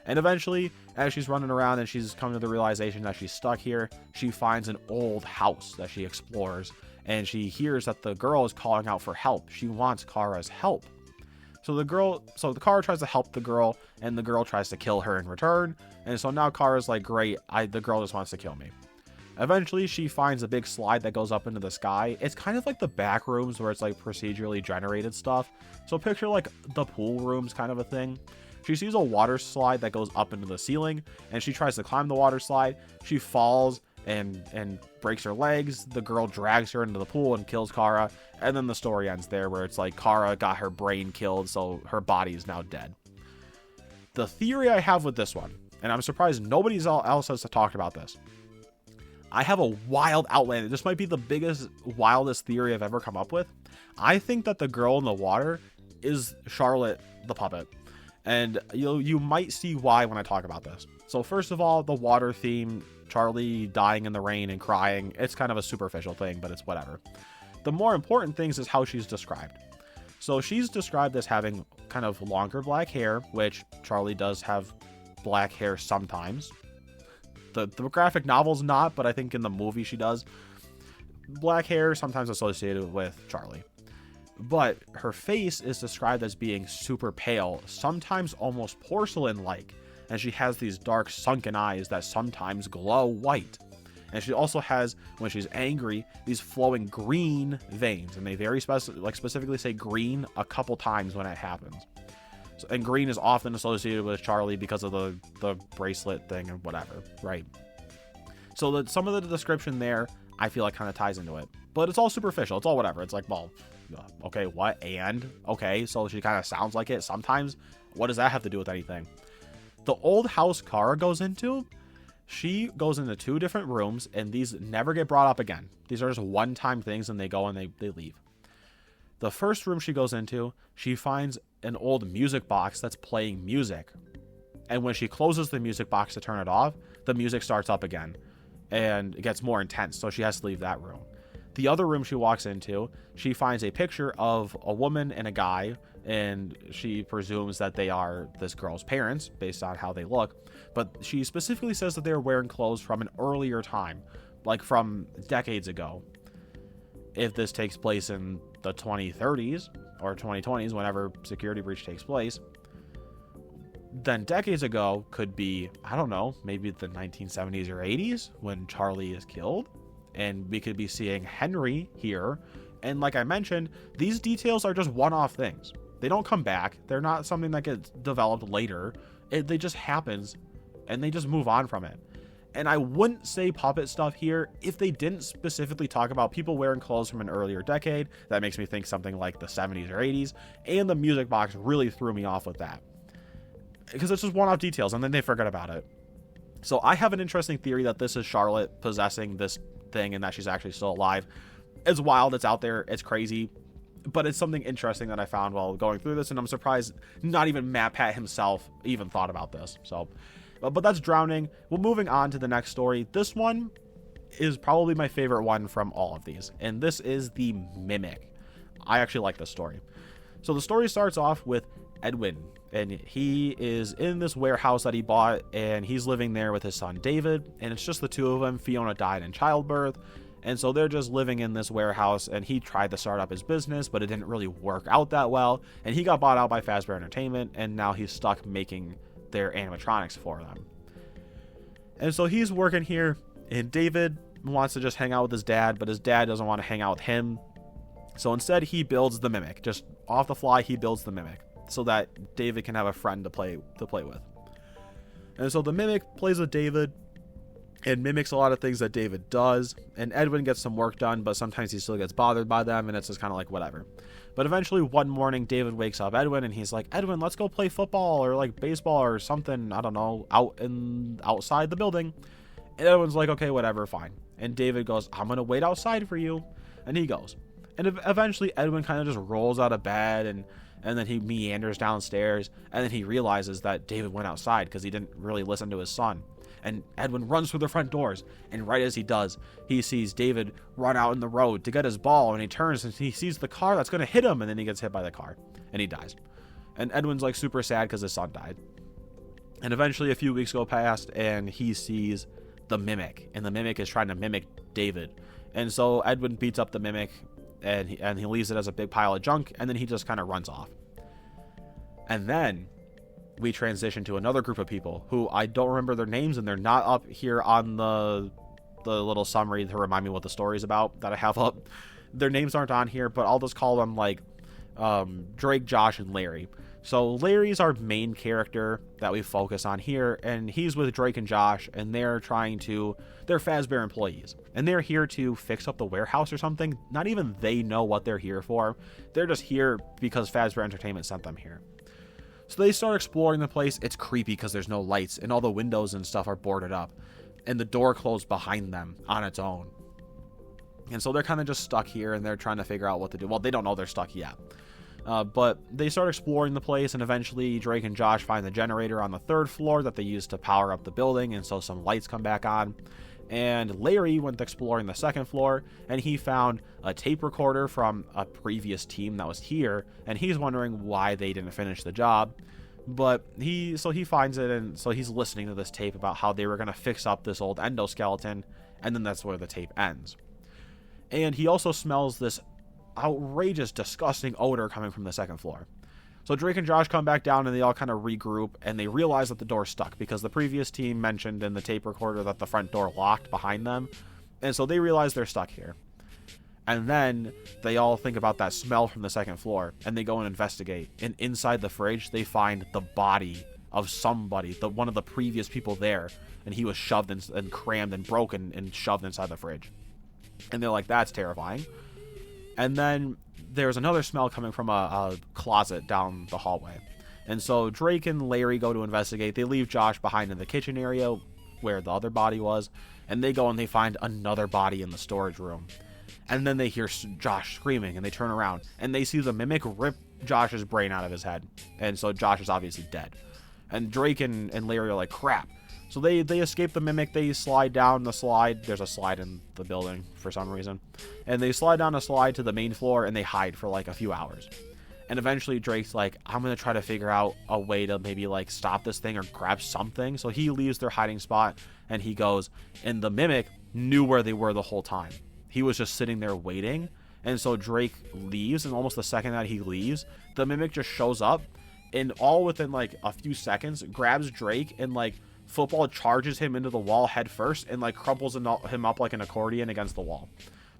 And eventually, as she's running around and she's coming to the realization that she's stuck here, she finds an old house that she explores. And she hears that the girl is calling out for help. She wants Kara's help. So the Kara tries to help the girl, and the girl tries to kill her in return. And so now Kara's like, great, the girl just wants to kill me. Eventually, she finds a big slide that goes up into the sky. It's kind of like the back rooms where it's like procedurally generated stuff. So picture like the pool rooms kind of a thing. She sees a water slide that goes up into the ceiling, and she tries to climb the water slide. She falls and breaks her legs. The girl drags her into the pool and kills Kara, and then the story ends there, where it's like Kara got her brain killed, so her body is now dead. The theory I have with this one, and I'm surprised nobody else has talked about this, I have a wild outland. This might be the biggest, wildest theory I've ever come up with. I think that the girl in the water is Charlotte the puppet, and you might see why when I talk about this. So first of all, the water theme, Charlie dying in the rain and crying, it's kind of a superficial thing, but it's whatever. The more important things is how she's described. So she's described as having kind of longer black hair, which Charlie does have black hair sometimes. The graphic novel's not, but I think in the movie she does. Black hair sometimes associated with Charlie. But her face is described as being super pale, sometimes almost porcelain-like. And she has these dark sunken eyes that sometimes glow white. And she also has, when she's angry, these flowing green veins. And they very specifically say green a couple times when it happens. So, and green is often associated with Charlie because of the bracelet thing and whatever, right? So some of the description there, I feel like kind of ties into it. But it's all superficial. It's all whatever. It's like, well, okay, what? And? Okay, so she kind of sounds like it sometimes. What does that have to do with anything? The old house Kara goes into, she goes into 2 different rooms, and these never get brought up again. These are just one-time things, and they go and they leave. The first room she goes into, she finds an old music box that's playing music. And when she closes the music box to turn it off, the music starts up again, and it gets more intense, so she has to leave that room. The other room she walks into, she finds a picture of a woman and a guy, and she presumes that they are this girl's parents based on how they look. But she specifically says that they're wearing clothes from an earlier time, like from decades ago. If this takes place in the 2030s or 2020s, whenever security breach takes place, then decades ago could be, I don't know, maybe the 1970s or 80s when Charlie is killed. And we could be seeing Henry here. And like I mentioned, these details are just one-off things. They don't come back. They're not something that gets developed later. They just happens, and they just move on from it. And I wouldn't say puppet stuff here if they didn't specifically talk about people wearing clothes from an earlier decade. That makes me think something like the 70s or 80s. And the music box really threw me off with that, because it's just one-off details, and then they forget about it. So I have an interesting theory that this is Charlotte possessing this thing and that she's actually still alive. It's wild, it's out there, it's crazy, but it's something interesting that I found while going through this, and I'm surprised not even Matt Pat himself even thought about this. So, but that's Drowning. Well, moving on to the next story. This one is probably my favorite one from all of these, and this is The Mimic. I actually like this story. So the story starts off with Edwin, and he is in this warehouse that he bought, and he's living there with his son David, and it's just the two of them. Fiona died in childbirth, and so they're just living in this warehouse, and he tried to start up his business, but it didn't really work out that well, and he got bought out by Fazbear Entertainment, and now he's stuck making their animatronics for them. And so he's working here, and David wants to just hang out with his dad, but his dad doesn't want to hang out with him. So instead, he builds the Mimic. Just off the fly, he builds the Mimic so that David can have a friend to play with. And so the Mimic plays with David and mimics a lot of things that David does. And Edwin gets some work done, but sometimes he still gets bothered by them, and it's just kind of like whatever. But eventually, one morning, David wakes up Edwin, and he's like, Edwin, let's go play football or like baseball or something, I don't know, outside the building. And Edwin's like, okay, whatever, fine. And David goes, I'm going to wait outside for you. And he goes. And eventually, Edwin kind of just rolls out of bed, and then he meanders downstairs, and then he realizes that David went outside because he didn't really listen to his son. And Edwin runs through the front doors, and right as he does, he sees David run out in the road to get his ball, and he turns and he sees the car that's going to hit him, and then he gets hit by the car, and he dies. And Edwin's like super sad because his son died. And eventually a few weeks go past, and he sees the Mimic, and the Mimic is trying to mimic David. And so Edwin beats up the Mimic, and he leaves it as a big pile of junk, and then he just kind of runs off. And then we transition to another group of people who I don't remember their names, and they're not up here on the little summary to remind me what the story is about that I have up. Their names aren't on here, but I'll just call them like Drake, Josh, and Larry. So Larry's our main character that we focus on here, and he's with Drake and Josh, and they're Fazbear employees, and they're here to fix up the warehouse or something. Not even they know what they're here for. They're just here because Fazbear Entertainment sent them here. So they start exploring the place. It's creepy because there's no lights, and all the windows and stuff are boarded up, and the door closed behind them on its own. And so they're kind of just stuck here, and they're trying to figure out what to do. Well, they don't know they're stuck yet. But they start exploring the place, and eventually Drake and Josh find the generator on the 3rd floor that they use to power up the building, and so some lights come back on. And Larry went exploring the 2nd floor, and he found a tape recorder from a previous team that was here, and he's wondering why they didn't finish the job. But he finds it, and so he's listening to this tape about how they were going to fix up this old endoskeleton, and then that's where the tape ends. And he also smells this outrageous, disgusting odor coming from the 2nd floor. So Drake and Josh come back down, and they all kind of regroup, and they realize that the door's stuck because the previous team mentioned in the tape recorder that the front door locked behind them, and so they realize they're stuck here. And then they all think about that smell from the 2nd floor, and they go and investigate, and inside the fridge they find the body of somebody, one of the previous people there, and he was shoved and crammed and broken and shoved inside the fridge. And they're like, that's terrifying. And then there's another smell coming from a closet down the hallway. And so Drake and Larry go to investigate. They leave Josh behind in the kitchen area where the other body was. And they go and they find another body in the storage room. And then they hear Josh screaming, and they turn around. And they see the mimic rip Josh's brain out of his head. And so Josh is obviously dead. And Drake and Larry are like, crap. So they escape the mimic. They slide down the slide. There's a slide in the building for some reason. And they slide down a slide to the main floor, and they hide for like a few hours. And eventually Drake's like, I'm going to try to figure out a way to maybe like stop this thing or grab something. So he leaves their hiding spot, and he goes, and the mimic knew where they were the whole time. He was just sitting there waiting. And so Drake leaves, and almost the second that he leaves, the mimic just shows up, and all within like a few seconds grabs Drake and like football charges him into the wall head first, and like crumples him up like an accordion against the wall.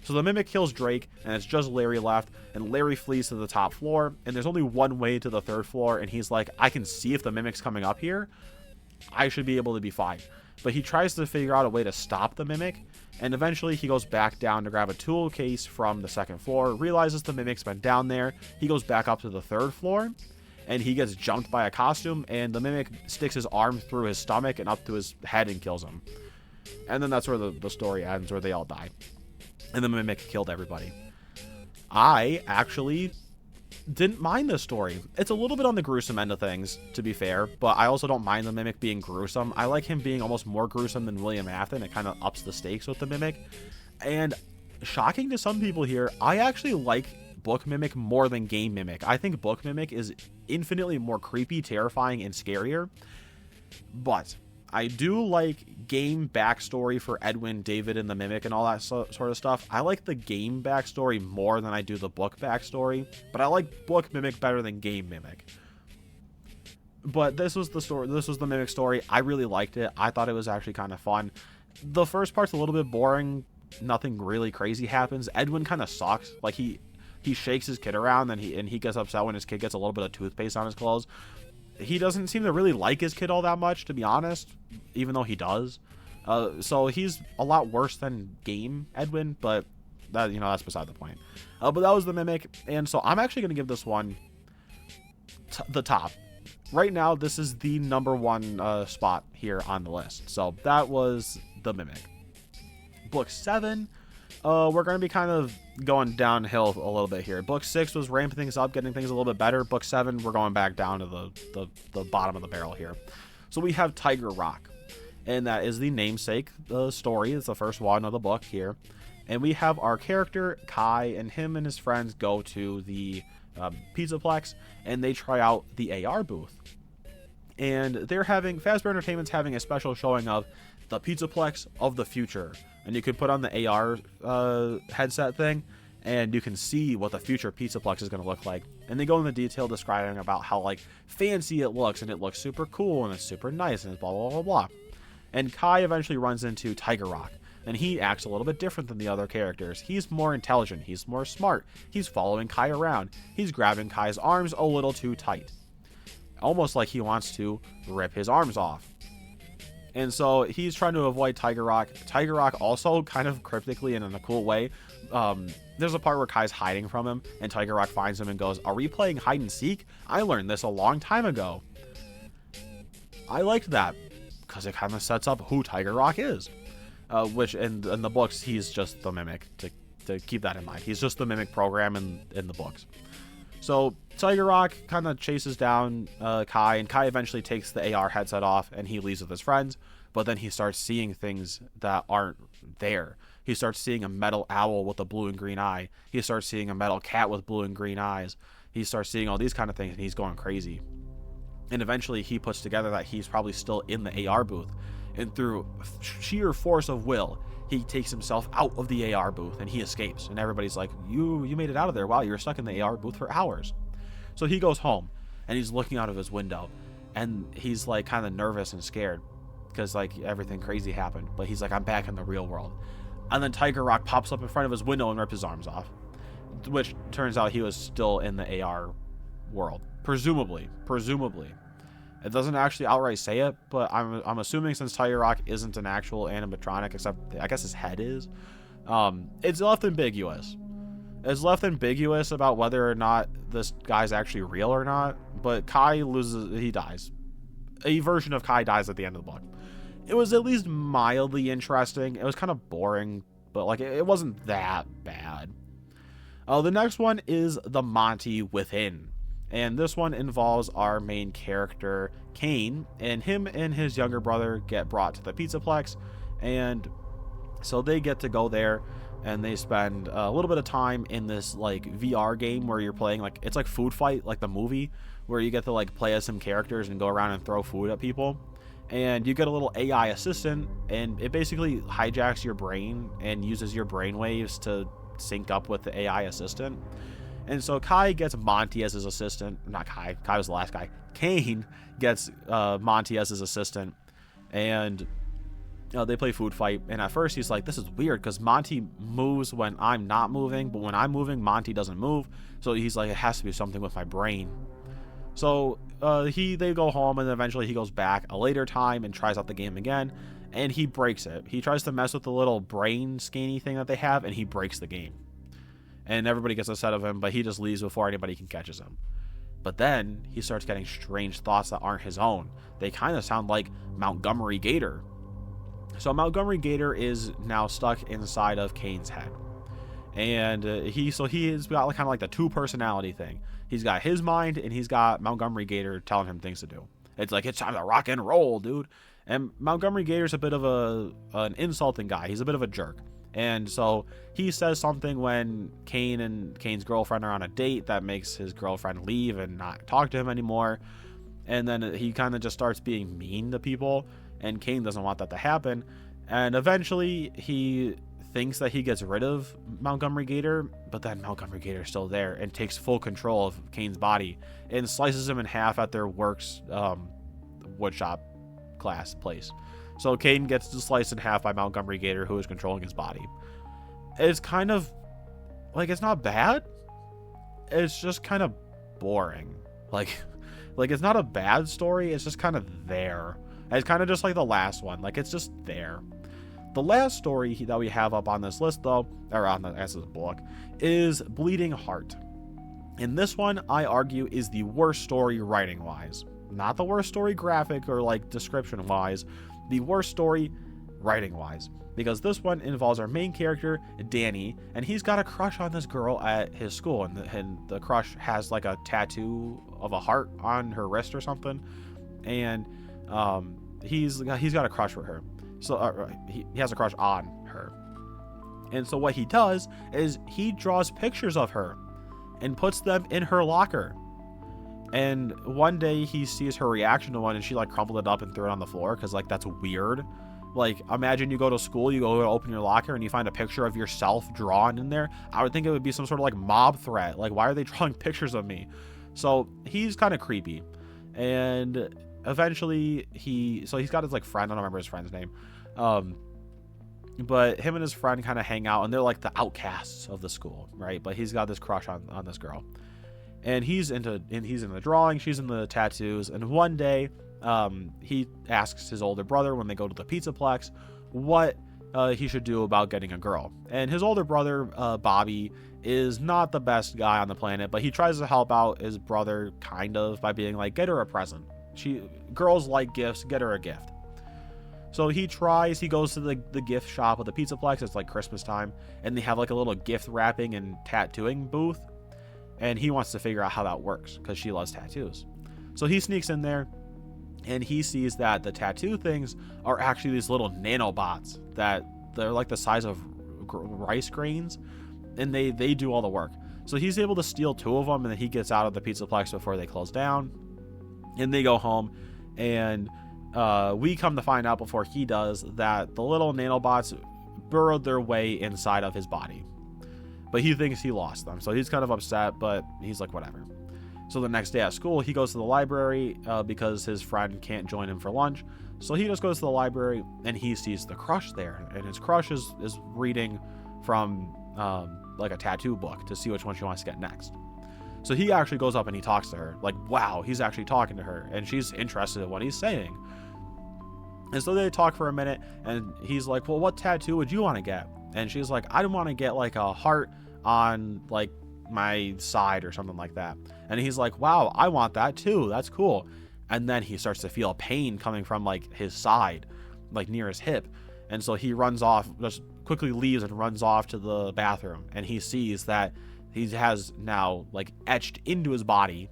So the mimic kills Drake, and it's just Larry left, and Larry flees to the top floor, and there's only one way to the 3rd floor, and he's like, I can see if the mimic's coming up here, I should be able to be fine. But he tries to figure out a way to stop the mimic, and eventually he goes back down to grab a tool case from the 2nd floor, realizes the mimic's been down there, he goes back up to the 3rd floor, and he gets jumped by a costume, and the mimic sticks his arm through his stomach and up to his head and kills him. And then that's where the story ends, where they all die. And the mimic killed everybody. I actually didn't mind this story. It's a little bit on the gruesome end of things, to be fair, but I also don't mind the mimic being gruesome. I like him being almost more gruesome than William Afton. It kind of ups the stakes with the mimic. And shocking to some people here, I actually like Book Mimic more than Game Mimic. I think Book Mimic is infinitely more creepy, terrifying, and scarier. But I do like game backstory for Edwin, David, and the Mimic and all that sort of stuff. I like the game backstory more than I do the book backstory, but I like Book Mimic better than Game Mimic. But this was the story. This was the Mimic story. I really liked it. I thought it was actually kind of fun. The first part's a little bit boring. Nothing really crazy happens. Edwin kind of sucks. Like he shakes his kid around, and he gets upset when his kid gets a little bit of toothpaste on his clothes. He doesn't seem to really like his kid all that much, to be honest, even though he does. So he's a lot worse than Game Edwin, but that, that's beside the point. But that was the Mimic, and so I'm actually going to give this one the top. Right now, this is the number one spot here on the list. So that was the Mimic. Book 7, we're going to be kind of going downhill a little bit here. Book 6 was ramping things up, getting things a little bit better. Book 7, we're going back down to the bottom of the barrel here. So we have Tiger Rock, and that is the namesake story. It's the first one of the book here. And we have our character, Kai, and him and his friends go to the PizzaPlex, and they try out the AR booth. And Fazbear Entertainment's having a special showing of the PizzaPlex of the future. And you could put on the AR headset thing, and you can see what the future PizzaPlex is going to look like. And they go into detail describing about how like fancy it looks, and it looks super cool, and it's super nice, and it's blah blah blah blah. And Kai eventually runs into Tiger Rock, and he acts a little bit different than the other characters. He's more intelligent, he's more smart, he's following Kai around, he's grabbing Kai's arms a little too tight, almost like he wants to rip his arms off. And so he's trying to avoid Tiger Rock. Tiger Rock also kind of cryptically and in a cool way, there's a part where Kai's hiding from him, and Tiger Rock finds him and goes, "Are we playing hide and seek? I learned this a long time ago." I liked that, because it kind of sets up who Tiger Rock is. Which in the books, he's just the mimic, to keep that in mind. He's just the mimic program in the books. So Tiger Rock kind of chases down Kai, and Kai eventually takes the AR headset off, and he leaves with his friends. But then he starts seeing things that aren't there. He starts seeing a metal owl with a blue and green eye. He starts seeing a metal cat with blue and green eyes. He starts seeing all these kind of things, and he's going crazy. And eventually he puts together that he's probably still in the AR booth. And through sheer force of will, he takes himself out of the AR booth, and he escapes. And everybody's like, you made it out of there. Wow, you were stuck in the AR booth for hours. So he goes home, and he's looking out of his window, and he's like kind of nervous and scared, because like everything crazy happened. But he's like, I'm back in the real world. And then Tiger Rock pops up in front of his window and rips his arms off, which turns out he was still in the AR world. Presumably. It doesn't actually outright say it, but I'm assuming, since Tiger Rock isn't an actual animatronic, except I guess his head is, it's left ambiguous. It's left ambiguous about whether or not this guy's actually real or not, but Kai he dies. A version of Kai dies at the end of the book. It was at least mildly interesting. It was kind of boring, but like it wasn't that bad. The next one is The Monty Within. And this one involves our main character, Kane, and him and his younger brother get brought to the PizzaPlex, and so they get to go there, and they spend a little bit of time in this like VR game where you're playing, like, it's like Food Fight, like the movie, where you get to like play as some characters and go around and throw food at people. And you get a little AI assistant, and it basically hijacks your brain and uses your brain waves to sync up with the AI assistant. And so Kai gets Monty as his assistant. Not Kai. Kai was the last guy. Kane gets Monty as his assistant. And they play Food Fight. And at first he's like, this is weird, because Monty moves when I'm not moving. But when I'm moving, Monty doesn't move. So he's like, it has to be something with my brain. So they go home, and then eventually he goes back a later time and tries out the game again. And he breaks it. He tries to mess with the little brain scanny thing that they have, and he breaks the game. And everybody gets upset of him, but he just leaves before anybody can catch him. But then he starts getting strange thoughts that aren't his own. They kind of sound like Montgomery Gator. So Montgomery Gator is now stuck inside of Kane's head. And he's got like, kind of like the two personality thing. He's got his mind, and he's got Montgomery Gator telling him things to do. It's like, it's time to rock and roll, dude. And Montgomery Gator's a bit of an insulting guy. He's a bit of a jerk. And so he says something when Kane and Kane's girlfriend are on a date that makes his girlfriend leave and not talk to him anymore. And then he kind of just starts being mean to people, and Kane doesn't want that to happen. And eventually he thinks that he gets rid of Montgomery Gator, but then Montgomery Gator's still there and takes full control of Kane's body and slices him in half at their works woodshop place. So Kane gets sliced in half by Montgomery Gator, who is controlling his body. It's kind of like, it's not bad. It's just kind of boring. Like it's not a bad story. It's just kind of there. It's kind of just like the last one. Like, it's just there. The last story that we have up on this list, though, or on this book, is Bleeding Heart. And this one, I argue, is the worst story writing-wise. Not the worst story graphic or like description-wise. The worst story writing-wise. Because this one involves our main character, Danny, and he's got a crush on this girl at his school. And the crush has like a tattoo of a heart on her wrist or something. And he's got a crush for her. So he has a crush on her. And so what he does is he draws pictures of her and puts them in her locker. And one day he sees her reaction to one, and she like crumpled it up and threw it on the floor because like that's weird. Like, imagine you go to school, you go to open your locker, and you find a picture of yourself drawn in there. I would think it would be some sort of like mob threat. Like, why are they drawing pictures of me? So he's kind of creepy. And eventually he's got his like friend. I don't remember his friend's name. But him and his friend kind of hang out, and they're like the outcasts of the school, right? But he's got this crush on this girl, and he's into the drawing, she's in the tattoos. And one day, he asks his older brother when they go to the PizzaPlex what he should do about getting a girl. And his older brother, Bobby, is not the best guy on the planet, but he tries to help out his brother kind of by being like, get her a present. Girls like gifts, get her a gift. So he goes to the gift shop with the PizzaPlex. It's like Christmas time, and they have like a little gift wrapping and tattooing booth, and he wants to figure out how that works because she loves tattoos. So he sneaks in there, and he sees that the tattoo things are actually these little nanobots that they're like the size of rice grains, and they do all the work. So he's able to steal 2 of them, and then he gets out of the PizzaPlex before they close down, and they go home. And we come to find out before he does that the little nanobots burrowed their way inside of his body, but he thinks he lost them, so he's kind of upset, but he's like, whatever. So the next day at school, he goes to the library because his friend can't join him for lunch. So he just goes to the library, and he sees the crush there, and his crush is reading from like a tattoo book to see which one she wants to get next. So he actually goes up and he talks to her, like, wow, he's actually talking to her, and she's interested in what he's saying. And so they talk for a minute, and he's like, well, what tattoo would you want to get? And she's like, I don't want to get like a heart on like my side or something like that. And he's like, wow, I want that too, that's cool. And then he starts to feel pain coming from like his side, like near his hip. And so he runs off, just quickly leaves and runs off to the bathroom, and he sees that he has now like etched into his body,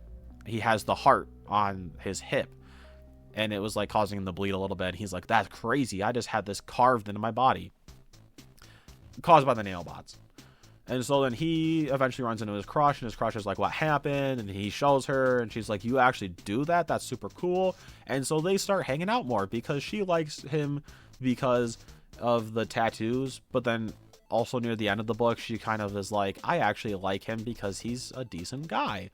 he has the heart on his hip, and it was like causing him to bleed a little bit. He's like, that's crazy, I just had this carved into my body, caused by the nanobots. And so then he eventually runs into his crush, and his crush is like, what happened? And he shows her, and she's like, you actually do that? That's super cool. And so they start hanging out more because she likes him because of the tattoos, but then also near the end of the book, she kind of is like, I actually like him because he's a decent guy.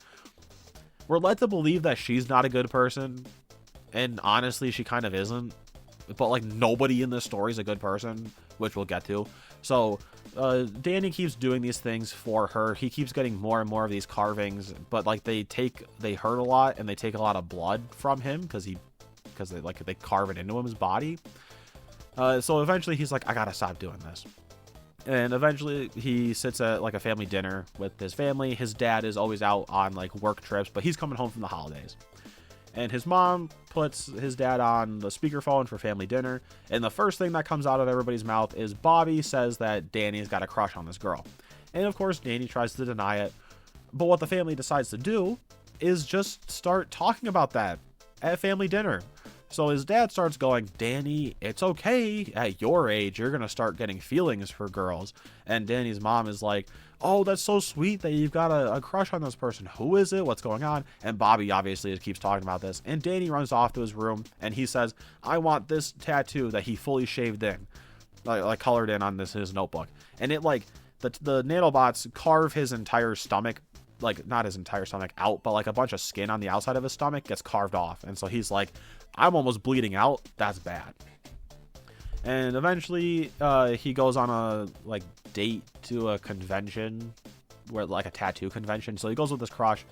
We're led to believe that she's not a good person, and honestly, she kind of isn't. But like, nobody in this story is a good person, which we'll get to. So Danny keeps doing these things for her. He keeps getting more and more of these carvings, but like they hurt a lot, and they take a lot of blood from him because they carve it into his body. So eventually he's like, I gotta stop doing this. And eventually he sits at like a family dinner with his family. His dad is always out on like work trips, but he's coming home from the holidays. And his mom puts his dad on the speakerphone for family dinner. And the first thing that comes out of everybody's mouth is Bobby says that Danny's got a crush on this girl. And of course, Danny tries to deny it. But what the family decides to do is just start talking about that at family dinner. So his dad starts going, Danny, it's okay. At your age, you're going to start getting feelings for girls. And Danny's mom is like, oh, that's so sweet that you've got a crush on this person. Who is it? What's going on? And Bobby obviously just keeps talking about this. And Danny runs off to his room, and he says, I want this tattoo that he fully shaved in, like colored in on his notebook. And it like, the nanobots carve his entire stomach, like not his entire stomach out, but like a bunch of skin on the outside of his stomach gets carved off. And so he's like, I'm almost bleeding out. That's bad. And eventually he goes on a like date to a convention, where like a tattoo convention. So he goes with his crush,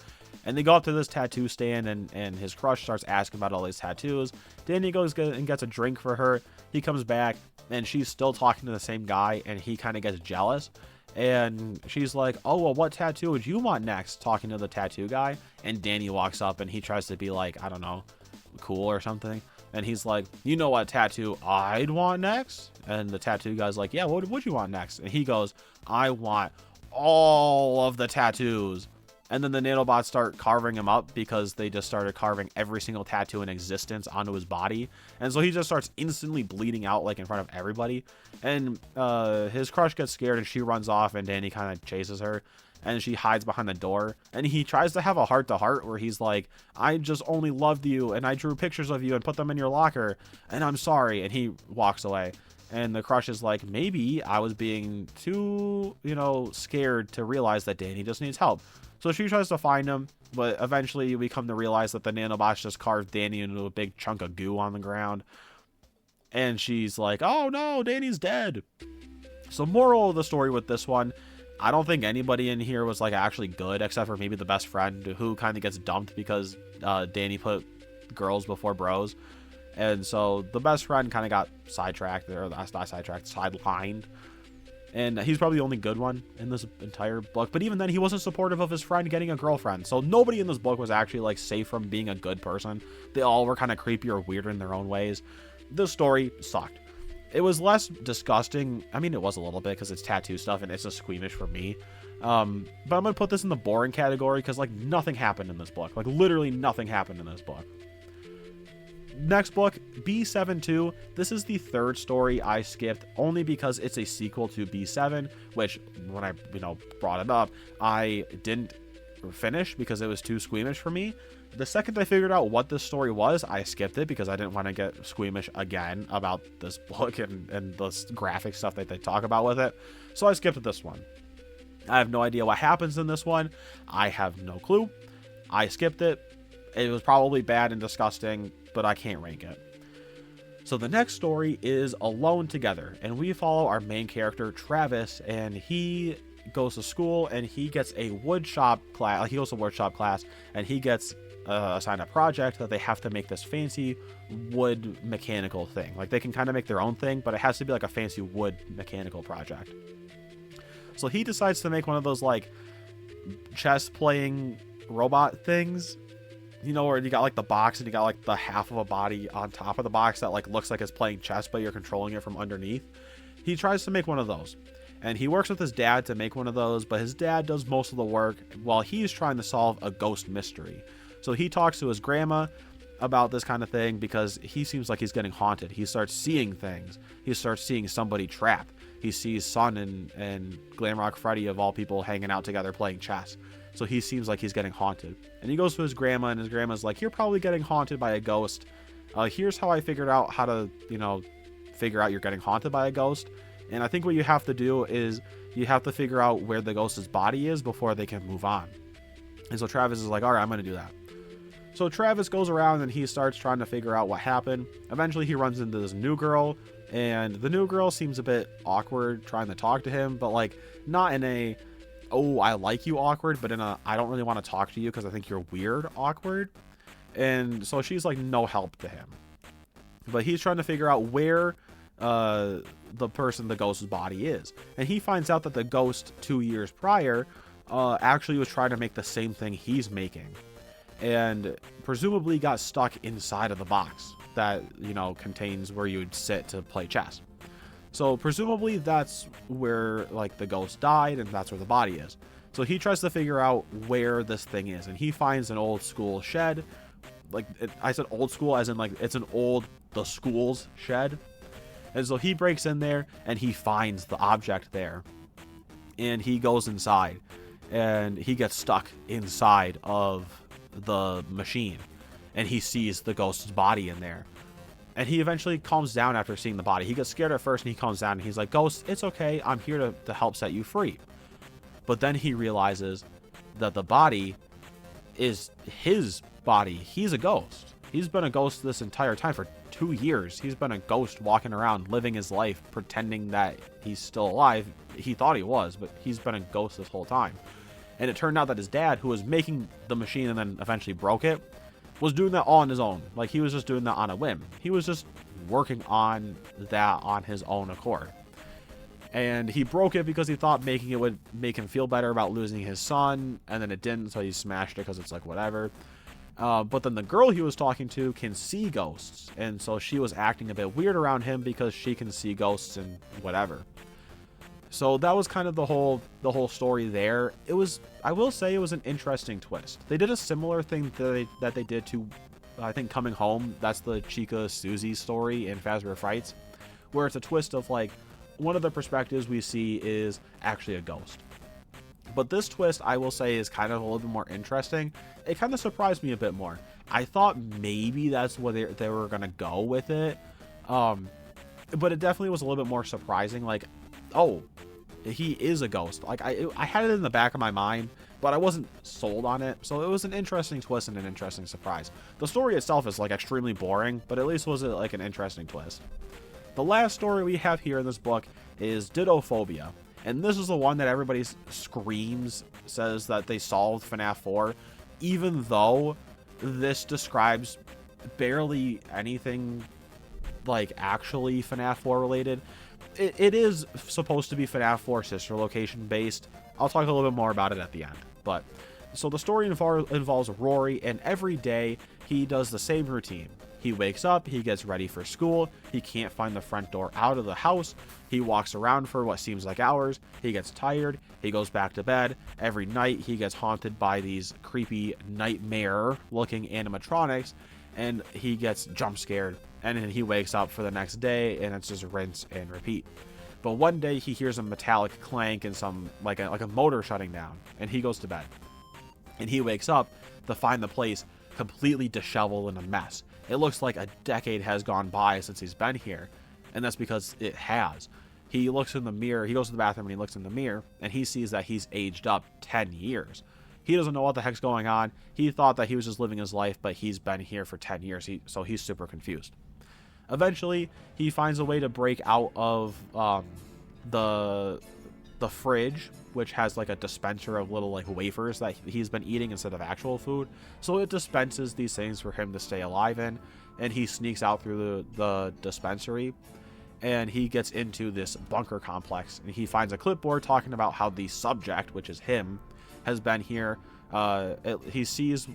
and they go up to this tattoo stand, and his crush starts asking about all these tattoos. Danny goes and gets a drink for her. He comes back, and she's still talking to the same guy, and he kind of gets jealous. And she's like, oh, well, what tattoo would you want next? Talking to the tattoo guy. And Danny walks up, and he tries to be like, I don't know, cool or something. And he's like, you know what tattoo I'd want next? And the tattoo guy's like, yeah, what would you want next? And he goes, I want all of the tattoos. And then the nanobots start carving him up because they just started carving every single tattoo in existence onto his body. And so he just starts instantly bleeding out like in front of everybody. And his crush gets scared, and she runs off, and Danny kind of chases her. and she hides behind the door, and he tries to have a heart-to-heart where he's like, I just only loved you, and I drew pictures of you and put them in your locker, and I'm sorry, and he walks away. And the crush is like, maybe I was being too, scared to realize that Danny just needs help. So she tries to find him, but eventually we come to realize that the nanobots just carved Danny into a big chunk of goo on the ground. And she's like, oh no, Danny's dead. So moral of the story with this one, I don't think anybody in here was like actually good, except for maybe the best friend, who kind of gets dumped because Danny put girls before bros. And so the best friend kind of got sidetracked, or not sidetracked, sidelined. And he's probably the only good one in this entire book. But even then, he wasn't supportive of his friend getting a girlfriend. So nobody in this book was actually like safe from being a good person. They all were kind of creepy or weird in their own ways. This story sucked. It was less disgusting. I mean, it was a little bit because it's tattoo stuff and it's just squeamish for me. But I'm going to put this in the boring category because like nothing happened in this book. Like literally nothing happened in this book. Next book, B7-2. This is the third story I skipped only because it's a sequel to B7, which when I brought it up, I didn't finish because it was too squeamish for me. The second I figured out what this story was, I skipped it because I didn't want to get squeamish again about this book and the graphic stuff that they talk about with it. So I skipped this one. I have no idea what happens in this one. I have no clue. I skipped it. It was probably bad and disgusting, but I can't rank it. So the next story is Alone Together, and we follow our main character, Travis, and he goes to school and he gets a woodshop class. He goes to woodshop class and he gets assigned a project that they have to make this fancy wood mechanical thing. Like they can kind of make their own thing, but it has to be like a fancy wood mechanical project. So he decides to make one of those like chess playing robot things, where you got like the box and you got like the half of a body on top of the box that like looks like it's playing chess, but you're controlling it from underneath. He tries to make one of those, and he works with his dad to make one of those, but his dad does most of the work while he's trying to solve a ghost mystery. So he talks to his grandma about this kind of thing because he seems like he's getting haunted. He starts seeing things. He starts seeing somebody trapped. He sees Son and Glamrock Freddy, of all people, hanging out together playing chess. So he seems like he's getting haunted. And he goes to his grandma, and his grandma's like, you're probably getting haunted by a ghost. Here's how I figured out how to, figure out you're getting haunted by a ghost. And I think what you have to do is you have to figure out where the ghost's body is before they can move on. And so Travis is like, all right, I'm going to do that. So Travis goes around and he starts trying to figure out what happened. Eventually he runs into this new girl, and the new girl seems a bit awkward trying to talk to him, but like not in a, oh, I like you awkward, but in a, I don't really want to talk to you because I think you're weird awkward. And so she's like no help to him. But he's trying to figure out where the ghost's body is. And he finds out that the ghost 2 years prior actually was trying to make the same thing he's making. And presumably got stuck inside of the box that, contains where you would sit to play chess. So presumably that's where like the ghost died, and that's where the body is. So he tries to figure out where this thing is, and he finds an old school shed. Like I said old school as in like it's an old, the school's shed. And so he breaks in there and he finds the object there, and he goes inside and he gets stuck inside of the machine, and he sees the ghost's body in there. And he eventually calms down after seeing the body. He gets scared at first, and he calms down, and he's like, Ghost, it's okay. I'm here to help set you free. But then he realizes that the body is his body. He's a ghost. He's been a ghost this entire time for 2 years. He's been a ghost walking around, living his life, pretending that he's still alive. He thought he was, but he's been a ghost this whole time. And it turned out that his dad, who was making the machine and then eventually broke it, was doing that all on his own. Like, he was just doing that on a whim. He was just working on that on his own accord. And he broke it because he thought making it would make him feel better about losing his son, and then it didn't, so he smashed it because it's like, whatever. But then the girl he was talking to can see ghosts, and so she was acting a bit weird around him because she can see ghosts and whatever. So that was kind of the whole story there. It was, I will say, it was an interesting twist. They did a similar thing that they did to, I think, Coming Home. That's the Chica Susie story in Fazbear Frights, where it's a twist of like one of the perspectives we see is actually a ghost. But this twist, I will say, is kind of a little bit more interesting. It kind of surprised me a bit more. I thought maybe that's where they were going to go with it. But it definitely was a little bit more surprising. Like, oh, he is a ghost. Like, I had it in the back of my mind, but I wasn't sold on it. So it was an interesting twist and an interesting surprise. The story itself is like extremely boring, but at least was it like an interesting twist. The last story we have here in this book is Dittophobia. And this is the one that everybody screams, says that they solved FNAF 4, even though this describes barely anything like actually FNAF 4 related. It is supposed to be FNAF 4 sister location based. I'll talk a little bit more about it at the end. But so the story involves Rory, and every day he does the same routine. He wakes up, he gets ready for school, he can't find the front door out of the house, he walks around for what seems like hours, he gets tired, he goes back to bed. Every night he gets haunted by these creepy nightmare looking animatronics, and he gets jump scared, and then he wakes up for the next day, and it's just rinse and repeat. But one day he hears a metallic clank and some like a motor shutting down, and he goes to bed. And he wakes up to find the place completely disheveled and a mess. It looks like a decade has gone by since he's been here, and that's because it has. He looks in the mirror, he goes to the bathroom and he looks in the mirror, and he sees that he's aged up 10 years. He doesn't know what the heck's going on. He thought that he was just living his life, but he's been here for 10 years, so he's super confused. Eventually, he finds a way to break out of the fridge, which has like a dispenser of little like wafers that he's been eating instead of actual food. So it dispenses these things for him to stay alive in, and he sneaks out through the dispensary, and he gets into this bunker complex, and he finds a clipboard talking about how the subject, which is him, has been here. He sees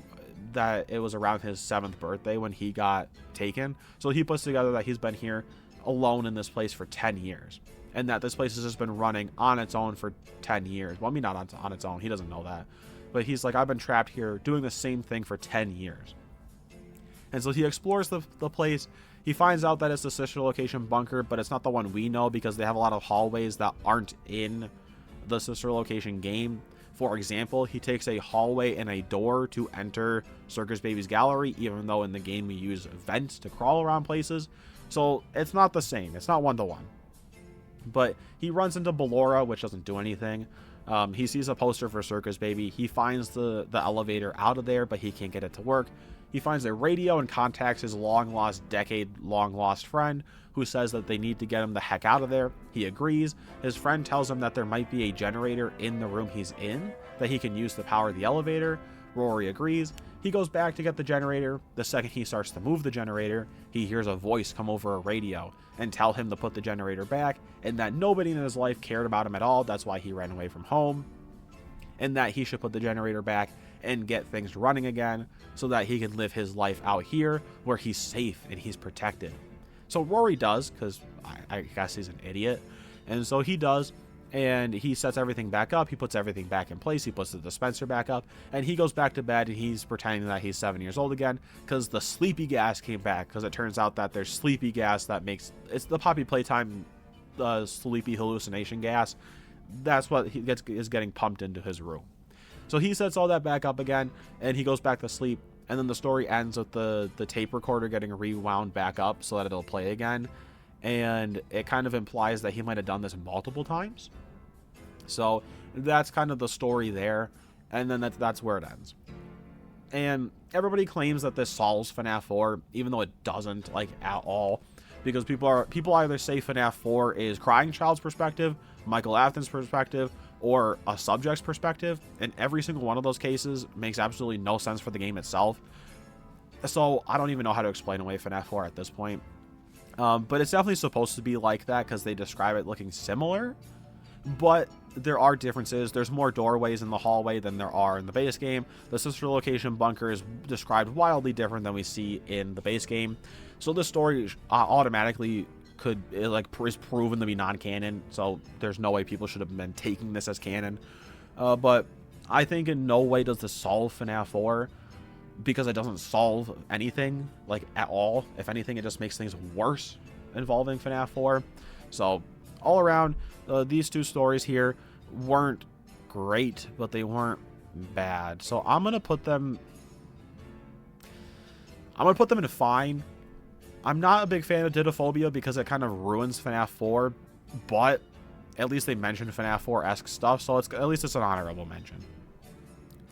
that it was around his 7th birthday when he got taken, so he puts together that he's been here alone in this place for 10 years, and that this place has just been running on its own for 10 years. Well, I mean, not on its own, he doesn't know that, but he's like, I've been trapped here doing the same thing for 10 years. And so he explores the place. He finds out that it's the sister location bunker, but it's not the one we know, because they have a lot of hallways that aren't in the sister location game. For example, he takes a hallway and a door to enter Circus Baby's gallery, even though in the game we use vents to crawl around places. So it's not the same. It's not one-to-one. But he runs into Ballora, which doesn't do anything. He sees a poster for Circus Baby. He finds the elevator out of there, but he can't get it to work. He finds a radio and contacts his long-lost, decade-long-lost friend, who says that they need to get him the heck out of there. He agrees. His friend tells him that there might be a generator in the room he's in that he can use to power the elevator. Rory agrees. He goes back to get the generator. The second he starts to move the generator, he hears a voice come over a radio and tell him to put the generator back, and that nobody in his life cared about him at all. That's why he ran away from home, and that he should put the generator back and get things running again so that he can live his life out here where he's safe and he's protected. So Rory does, because I guess he's an idiot, and so he does, and he sets everything back up. He puts everything back in place. He puts the dispenser back up, and he goes back to bed, and he's pretending that he's 7 years old again, because the sleepy gas came back, because it turns out that there's sleepy gas that makes, it's the Poppy Playtime sleepy hallucination gas. That's what is getting pumped into his room. So he sets all that back up again, and he goes back to sleep, and then the story ends with the tape recorder getting rewound back up so that it'll play again, and it kind of implies that he might have done this multiple times. So that's kind of the story there, and then that's where it ends. And everybody claims that this solves FNAF 4, even though it doesn't, like, at all, because people either say FNAF 4 is Crying Child's perspective, Michael Afton's perspective, or a subject's perspective, and every single one of those cases makes absolutely no sense for the game itself. So I don't even know how to explain away FNAF 4 at this point. But it's definitely supposed to be like that because they describe it looking similar, but there are differences. There's more doorways in the hallway than there are in the base game. The sister location bunker is described wildly different than we see in the base game. So this story automatically is proven to be non-canon, so there's no way people should have been taking this as canon. But I think in no way does this solve FNAF 4, because it doesn't solve anything, like, at all. If anything, it just makes things worse involving FNAF 4. So all around, these two stories here weren't great, but they weren't bad. So I'm gonna put them in fine. I'm not a big fan of Didophobia because it kind of ruins FNAF 4, but at least they mentioned FNAF 4-esque stuff, so at least it's an honorable mention.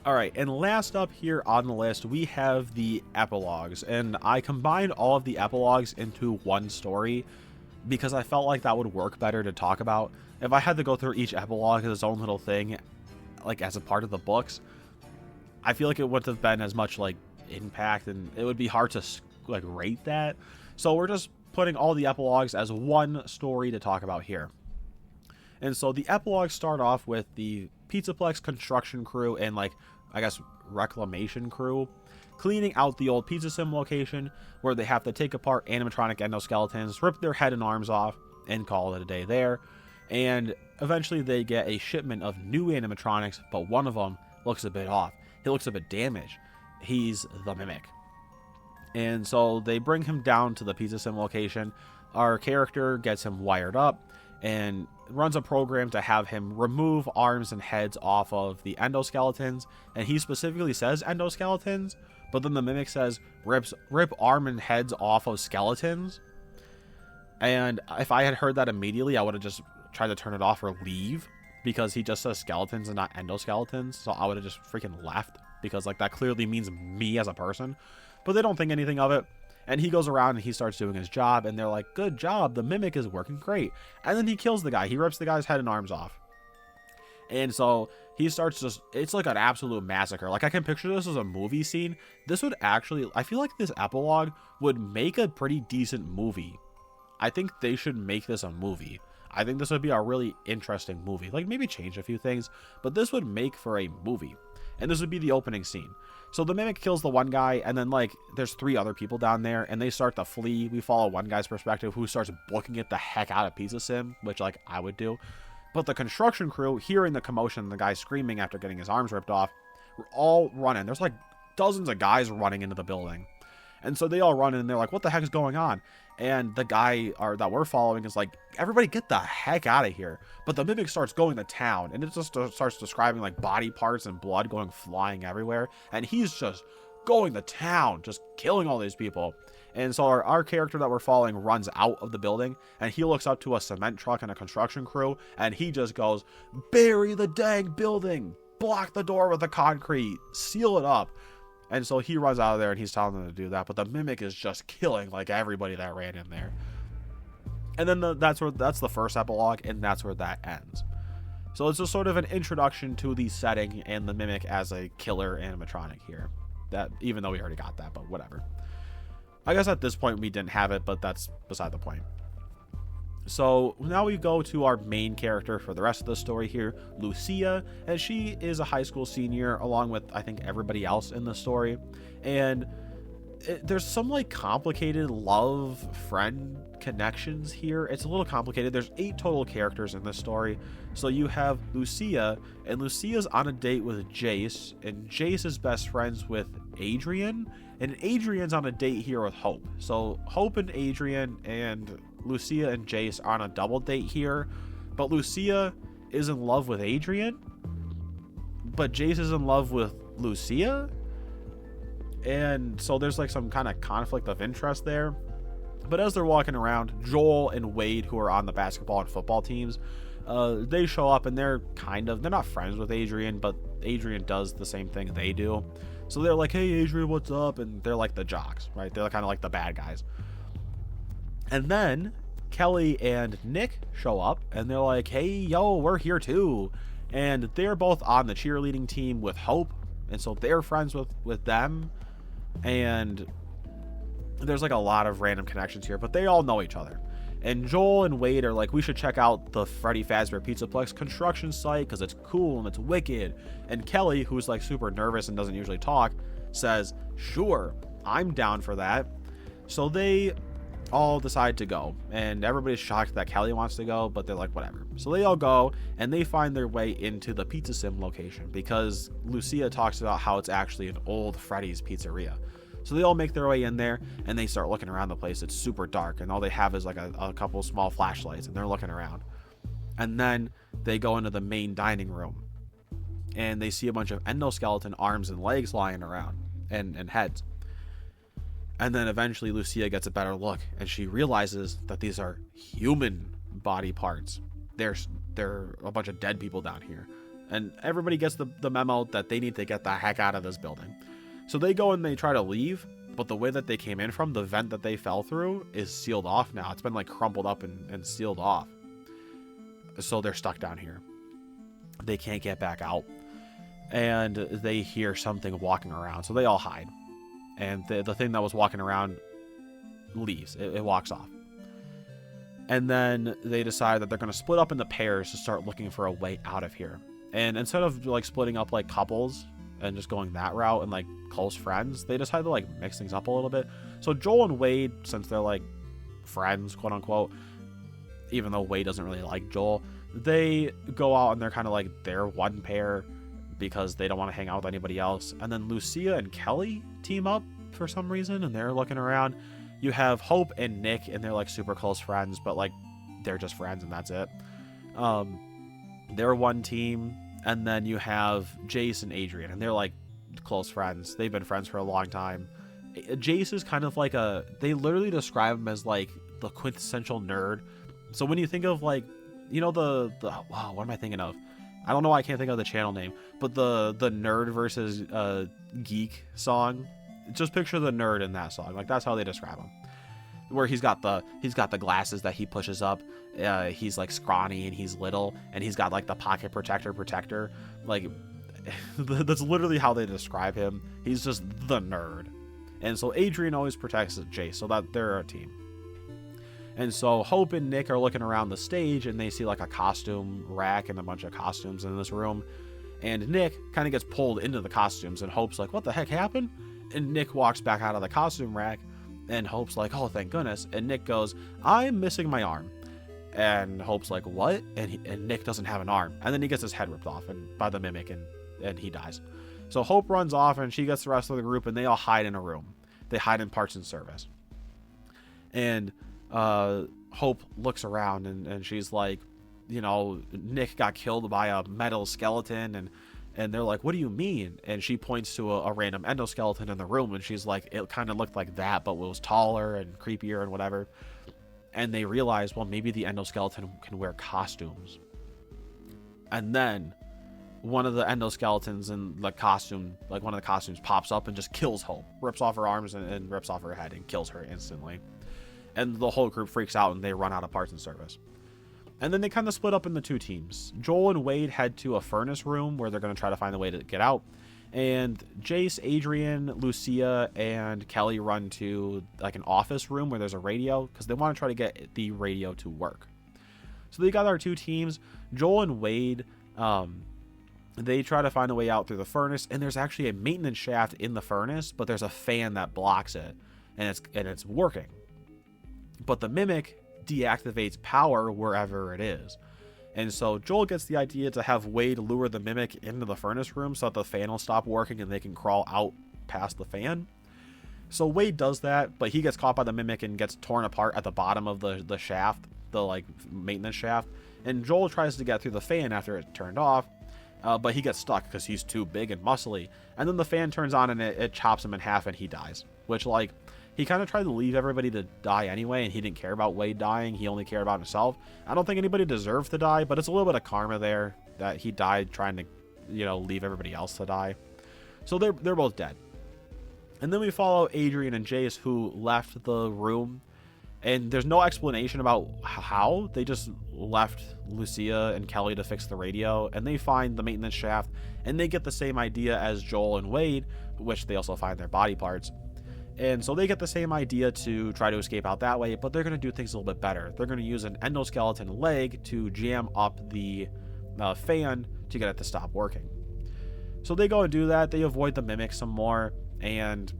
Alright, and last up here on the list, we have the epilogues, and I combined all of the epilogues into one story because I felt like that would work better to talk about. If I had to go through each epilogue as its own little thing, like as a part of the books, I feel like it wouldn't have been as much like impact, and it would be hard to like rate that. So we're just putting all the epilogues as one story to talk about here. And so the epilogues start off with the PizzaPlex construction crew and, like, I guess reclamation crew cleaning out the old Pizza Sim location, where they have to take apart animatronic endoskeletons, rip their head and arms off, and call it a day there. And eventually they get a shipment of new animatronics, but one of them looks a bit off. He looks a bit damaged. He's the Mimic. And so they bring him down to the Pizza Sim location. Our character gets him wired up and runs a program to have him remove arms and heads off of the endoskeletons. And he specifically says endoskeletons, but then the Mimic says rip arm and heads off of skeletons. And if I had heard that immediately, I would have just tried to turn it off or leave, because he just says skeletons and not endoskeletons. So I would have just freaking left, because like that clearly means me as a person. But they don't think anything of it. And he goes around and he starts doing his job, and they're like, good job, the Mimic is working great. And then he kills the guy. He rips the guy's head and arms off. And so he starts just, it's like an absolute massacre. Like, I can picture this as a movie scene. This would actually, I feel like this epilogue would make a pretty decent movie. I think they should make this a movie. I think this would be a really interesting movie. Like, maybe change a few things, but this would make for a movie. And this would be the opening scene. So the Mimic kills the one guy, and then, like, there's 3 other people down there, and they start to flee. We follow one guy's perspective, who starts booking it the heck out of Pizza Sim, which, like, I would do. But the construction crew, hearing the commotion, the guy screaming after getting his arms ripped off, we're all running. There's, like, dozens of guys running into the building. And so they all run in, and they're like, what the heck is going on? And the guy that we're following is like, everybody get the heck out of here. But the Mimic starts going to town, and it just starts describing like body parts and blood going flying everywhere. And he's just going to town, just killing all these people. And so our character that we're following runs out of the building, and he looks up to a cement truck and a construction crew, and he just goes, bury the dang building, block the door with the concrete, seal it up. And so he runs out of there, and he's telling them to do that. But the Mimic is just killing like everybody that ran in there. And then that's the first epilogue, and that's where that ends. So it's just sort of an introduction to the setting and the Mimic as a killer animatronic here. That, even though we already got that, but whatever. I guess at this point we didn't have it, but that's beside the point. So now we go to our main character for the rest of the story here, Lucia, and she is a high school senior along with, I think, everybody else in the story. And there's some like complicated love-friend connections here. It's a little complicated. There's 8 total characters in this story. So you have Lucia, and Lucia's on a date with Jace, and Jace is best friends with Adrian, and Adrian's on a date here with Hope. So Hope and Adrian and Lucia and Jace are on a double date here, but Lucia is in love with Adrian, but Jace is in love with Lucia, and so there's like some kind of conflict of interest there. But as they're walking around, Joel and Wade, who are on the basketball and football teams, they show up, and they're not friends with Adrian, but Adrian does the same thing they do. So they're like, hey Adrian, what's up? And they're like the jocks, right? They're kind of like the bad guys. And then Kelly and Nick show up, and they're like, hey, yo, we're here too. And they're both on the cheerleading team with Hope, and so they're friends with them. And there's like a lot of random connections here, but they all know each other. And Joel and Wade are like, we should check out the Freddy Fazbear PizzaPlex construction site because it's cool and it's wicked. And Kelly, who's like super nervous and doesn't usually talk, says, sure, I'm down for that. So they all decide to go, and everybody's shocked that Kelly wants to go, but they're like, whatever. So they all go, and they find their way into the Pizza Sim location because Lucia talks about how it's actually an old Freddy's pizzeria. So they all make their way in there, and they start looking around the place. It's super dark, and all they have is like a couple small flashlights, and they're looking around. And then they go into the main dining room, and they see a bunch of endoskeleton arms and legs lying around, and heads. And then eventually Lucia gets a better look, and she realizes that these are human body parts. They're a bunch of dead people down here. And everybody gets the memo that they need to get the heck out of this building. So they go and they try to leave, but the way that they came in from, the vent that they fell through, is sealed off now. It's been like crumpled up and sealed off. So they're stuck down here. They can't get back out. And they hear something walking around, so they all hide. And the thing that was walking around leaves. It walks off. And then they decide that they're going to split up into pairs to start looking for a way out of here. And instead of like splitting up like couples and just going that route and like close friends, they decide to like mix things up a little bit. So Joel and Wade, since they're like friends, quote unquote, even though Wade doesn't really like Joel, they go out and they're kind of like their one pair because they don't want to hang out with anybody else. And then Lucia and Kelly team up for some reason, and they're looking around. You have Hope and Nick, and they're like super close friends, but like they're just friends and that's it. They're one team. And then you have Jace and Adrian, and they're like close friends. They've been friends for a long time. Jace is kind of like they literally describe him as like the quintessential nerd. So when you think of like, you know, wow, what am I thinking of? I don't know why I can't think of the channel name, but the nerd versus geek song. Just picture the nerd in that song. Like that's how they describe him. Where he's got the glasses that he pushes up. He's like scrawny and he's little, and he's got like the pocket protector. Like that's literally how they describe him. He's just the nerd. And so Adrian always protects Jace, so that they're a team. And so Hope and Nick are looking around the stage, and they see like a costume rack and a bunch of costumes in this room. And Nick kind of gets pulled into the costumes, and Hope's like, what the heck happened? And Nick walks back out of the costume rack, and Hope's like, oh, thank goodness. And Nick goes, I'm missing my arm. And Hope's like, what? And Nick doesn't have an arm. And then he gets his head ripped off by the mimic, and he dies. So Hope runs off, and she gets the rest of the group, and they all hide in a room. They hide in parts and service. And Hope looks around, and she's like, you know, Nick got killed by a metal skeleton, and they're like, what do you mean? And she points to a random endoskeleton in the room, and she's like, it kind of looked like that, but it was taller and creepier and whatever. And they realize, well, maybe the endoskeleton can wear costumes. And then one of the endoskeletons in the costume, like one of the costumes, pops up and just kills Hope, rips off her arms and rips off her head and kills her instantly. And the whole group freaks out, and they run out of parts and service. And then they kind of split up into two teams. Joel and Wade head to a furnace room where they're going to try to find a way to get out. And Jace, Adrian, Lucia, and Kelly run to like an office room where there's a radio, because they want to try to get the radio to work. So they got our two teams. Joel and Wade, they try to find a way out through the furnace, and there's actually a maintenance shaft in the furnace, but there's a fan that blocks it, and it's working. But the mimic deactivates power wherever it is. And so Joel gets the idea to have Wade lure the mimic into the furnace room so that the fan will stop working and they can crawl out past the fan. So Wade does that, but he gets caught by the mimic and gets torn apart at the bottom of the shaft, the like maintenance shaft. And Joel tries to get through the fan after it's turned off, but he gets stuck because he's too big and muscly. And then the fan turns on and it chops him in half and he dies. Which, like, he kind of tried to leave everybody to die anyway, and he didn't care about Wade dying. He only cared about himself. I don't think anybody deserves to die, but it's a little bit of karma there that he died trying to, you know, leave everybody else to die. So they're both dead. And then we follow Adrian and Jace, who left the room, and there's no explanation about how. They just left Lucia and Kelly to fix the radio, and they find the maintenance shaft, and they get the same idea as Joel and Wade, which they also find their body parts. And so they get the same idea to try to escape out that way, but they're going to do things a little bit better. They're going to use an endoskeleton leg to jam up the fan to get it to stop working. So they go and do that. They avoid the mimic some more, and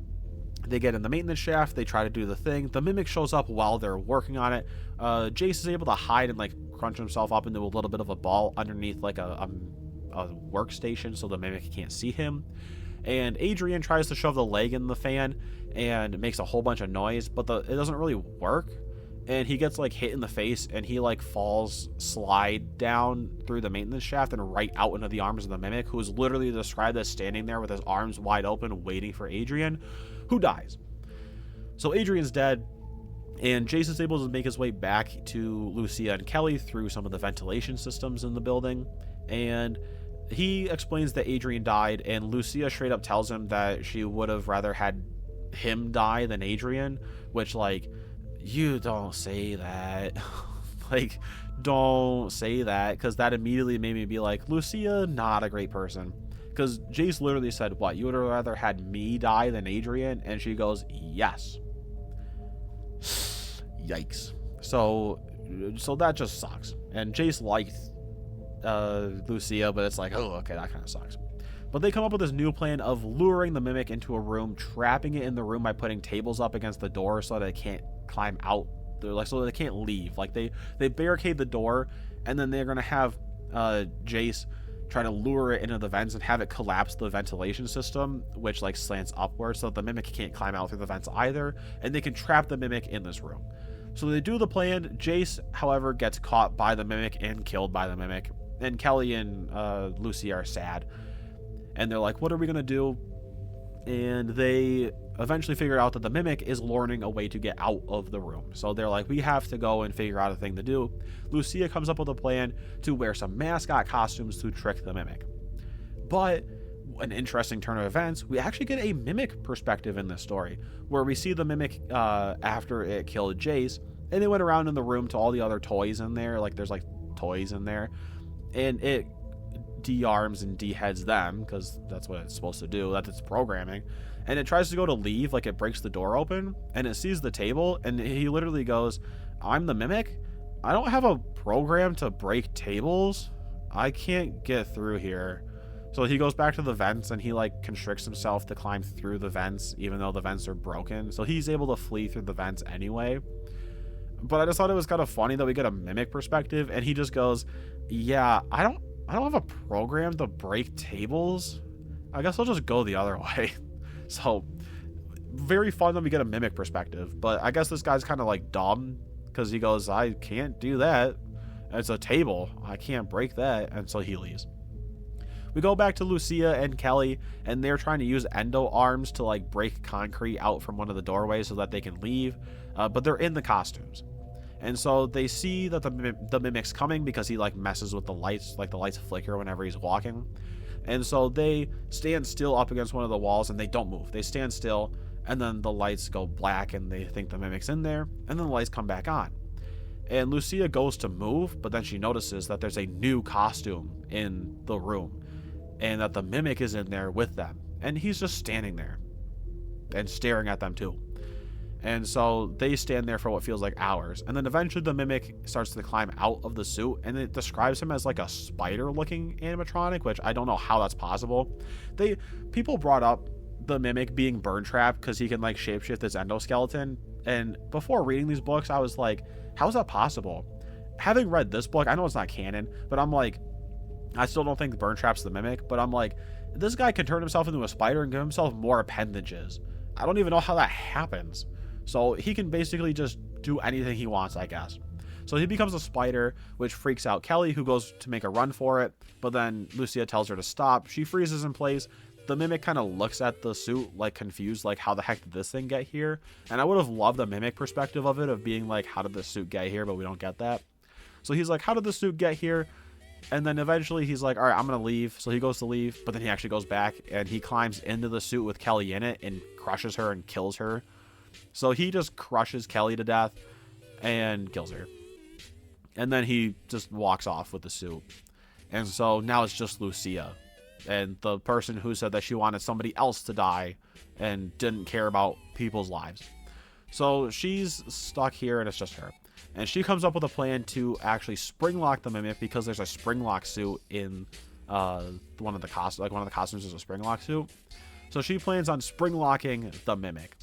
they get in the maintenance shaft. They try to do the thing. The mimic shows up while they're working on it. Jace is able to hide and like crunch himself up into a little bit of a ball underneath like a workstation so the mimic can't see him. And Adrian tries to shove the leg in the fan and makes a whole bunch of noise, but it doesn't really work. and he gets like hit in the face, and he like falls slide down through the maintenance shaft and right out into the arms of the Mimic, who is literally described as standing there with his arms wide open waiting for Adrian, who dies. So Adrian's dead, and Jason's able to make his way back to Lucia and Kelly through some of the ventilation systems in the building, and he explains that Adrian died, and Lucia straight up tells him that she would have rather had him die than Adrian, which, like, you don't say that. Like, don't say that, because that immediately made me be like, Lucia, not a great person. Because Jace literally said, what, you would have rather had me die than Adrian? And she goes, yes. Yikes. So that just sucks. And Jace liked Lucia, but it's like, oh, okay, that kind of sucks. But they come up with this new plan of luring the Mimic into a room, trapping it in the room by putting tables up against the door so that it can't climb out. They're like, so they can't leave. Like, they barricade the door, and then they're gonna have Jace try to lure it into the vents and have it collapse the ventilation system, which like slants upwards, so that the Mimic can't climb out through the vents either, and they can trap the Mimic in this room. So they do the plan. Jace, however, gets caught by the Mimic and killed by the Mimic, and Kelly and Lucy are sad, and they're like, what are we gonna do? And they eventually figure out that the Mimic is learning a way to get out of the room. So they're like, we have to go and figure out a thing to do. Lucia comes up with a plan to wear some mascot costumes to trick the Mimic. But an interesting turn of events, we actually get a Mimic perspective in this story, where we see the Mimic after it killed Jace, and it went around in the room to all the other toys in there. Like, there's like toys in there, and it de-arms and de-heads them, because that's what it's supposed to do, that's its programming. And it tries to go to leave, like it breaks the door open, and it sees the table, and he literally goes, I'm the Mimic? I don't have a program to break tables? I can't get through here. So he goes back to the vents, and he like constricts himself to climb through the vents, even though the vents are broken. So he's able to flee through the vents anyway. But I just thought it was kind of funny that we get a Mimic perspective, and he just goes, yeah, I don't have a program to break tables. I guess I'll just go the other way. So, very fun that we get a Mimic perspective. But I guess this guy's kind of like dumb, because he goes, I can't do that. It's a table. I can't break that. And so he leaves. We go back to Lucia and Kelly, and they're trying to use endo arms to like break concrete out from one of the doorways so that they can leave. But they're in the costumes. And so they see that the Mimic's coming, because he like messes with the lights, like the lights flicker whenever he's walking. And so they stand still up against one of the walls, and they don't move. They stand still, and then the lights go black, and they think the Mimic's in there, and then the lights come back on. And Lucia goes to move, but then she notices that there's a new costume in the room, and that the Mimic is in there with them. And he's just standing there and staring at them too. And so they stand there for what feels like hours. And then eventually the Mimic starts to climb out of the suit, and it describes him as like a spider-looking animatronic, which I don't know how that's possible. People brought up the Mimic being burn trapped because he can like shapeshift his endoskeleton. And before reading these books, I was like, how is that possible? Having read this book, I know it's not canon, but I'm like, I still don't think burn trap's the Mimic, but I'm like, this guy can turn himself into a spider and give himself more appendages. I don't even know how that happens. So he can basically just do anything he wants, I guess. So he becomes a spider, which freaks out Kelly, who goes to make a run for it. But then Lucia tells her to stop. She freezes in place. The Mimic kind of looks at the suit, like confused, like how the heck did this thing get here? And I would have loved the Mimic perspective of it, of being like, how did the suit get here? But we don't get that. So he's like, how did the suit get here? And then eventually he's like, all right, I'm going to leave. So he goes to leave, but then he actually goes back, and he climbs into the suit with Kelly in it and crushes her and kills her. So he just crushes Kelly to death and kills her. And then he just walks off with the suit. And so now it's just Lucia. And the person who said that she wanted somebody else to die and didn't care about people's lives. So she's stuck here, and it's just her. And she comes up with a plan to actually spring lock the Mimic, because there's a spring lock suit in one of the costumes is a spring lock suit. So she plans on spring locking the Mimic.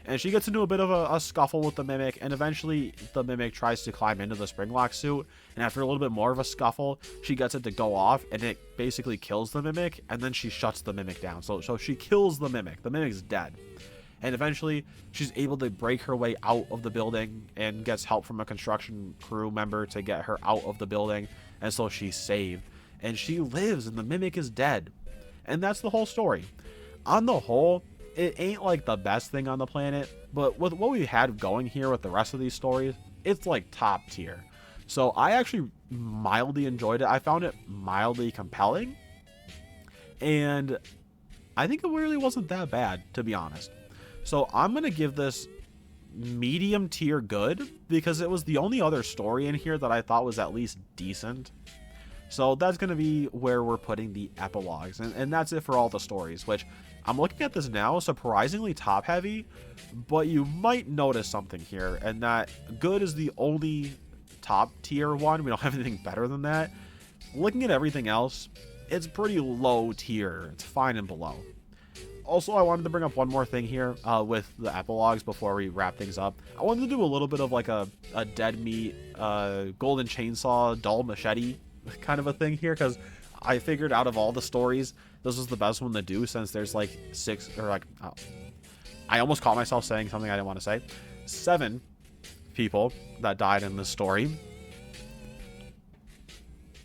And she gets into a bit of a scuffle with the Mimic, and eventually the Mimic tries to climb into the spring lock suit, and after a little bit more of a scuffle, she gets it to go off, and it basically kills the Mimic, and then she shuts the Mimic down. So she kills the Mimic. The Mimic's dead. And eventually, she's able to break her way out of the building and gets help from a construction crew member to get her out of the building. And so she's saved. And she lives, and the mimic is dead. And that's the whole story. On the whole, it ain't like the best thing on the planet, but with what we had going here with the rest of these stories, it's like top tier. So I actually mildly enjoyed it. I found it mildly compelling. And I think it really wasn't that bad, to be honest. So I'm going to give this medium tier good because it was the only other story in here that I thought was at least decent. So that's going to be where we're putting the epilogues. And that's it for all the stories, which I'm looking at this now, surprisingly top heavy, but you might notice something here, and that good is the only top tier one. We don't have anything better than that. Looking at everything else, it's pretty low tier. It's fine and below. Also, I wanted to bring up one more thing here with the epilogues before we wrap things up. I wanted to do a little bit of like a dead meat, golden chainsaw, dull machete kind of a thing here, because I figured out of all the stories, this was the best one to do, since there's like 6 or like, oh, I almost caught myself saying something I didn't want to say. 7 people that died in this story.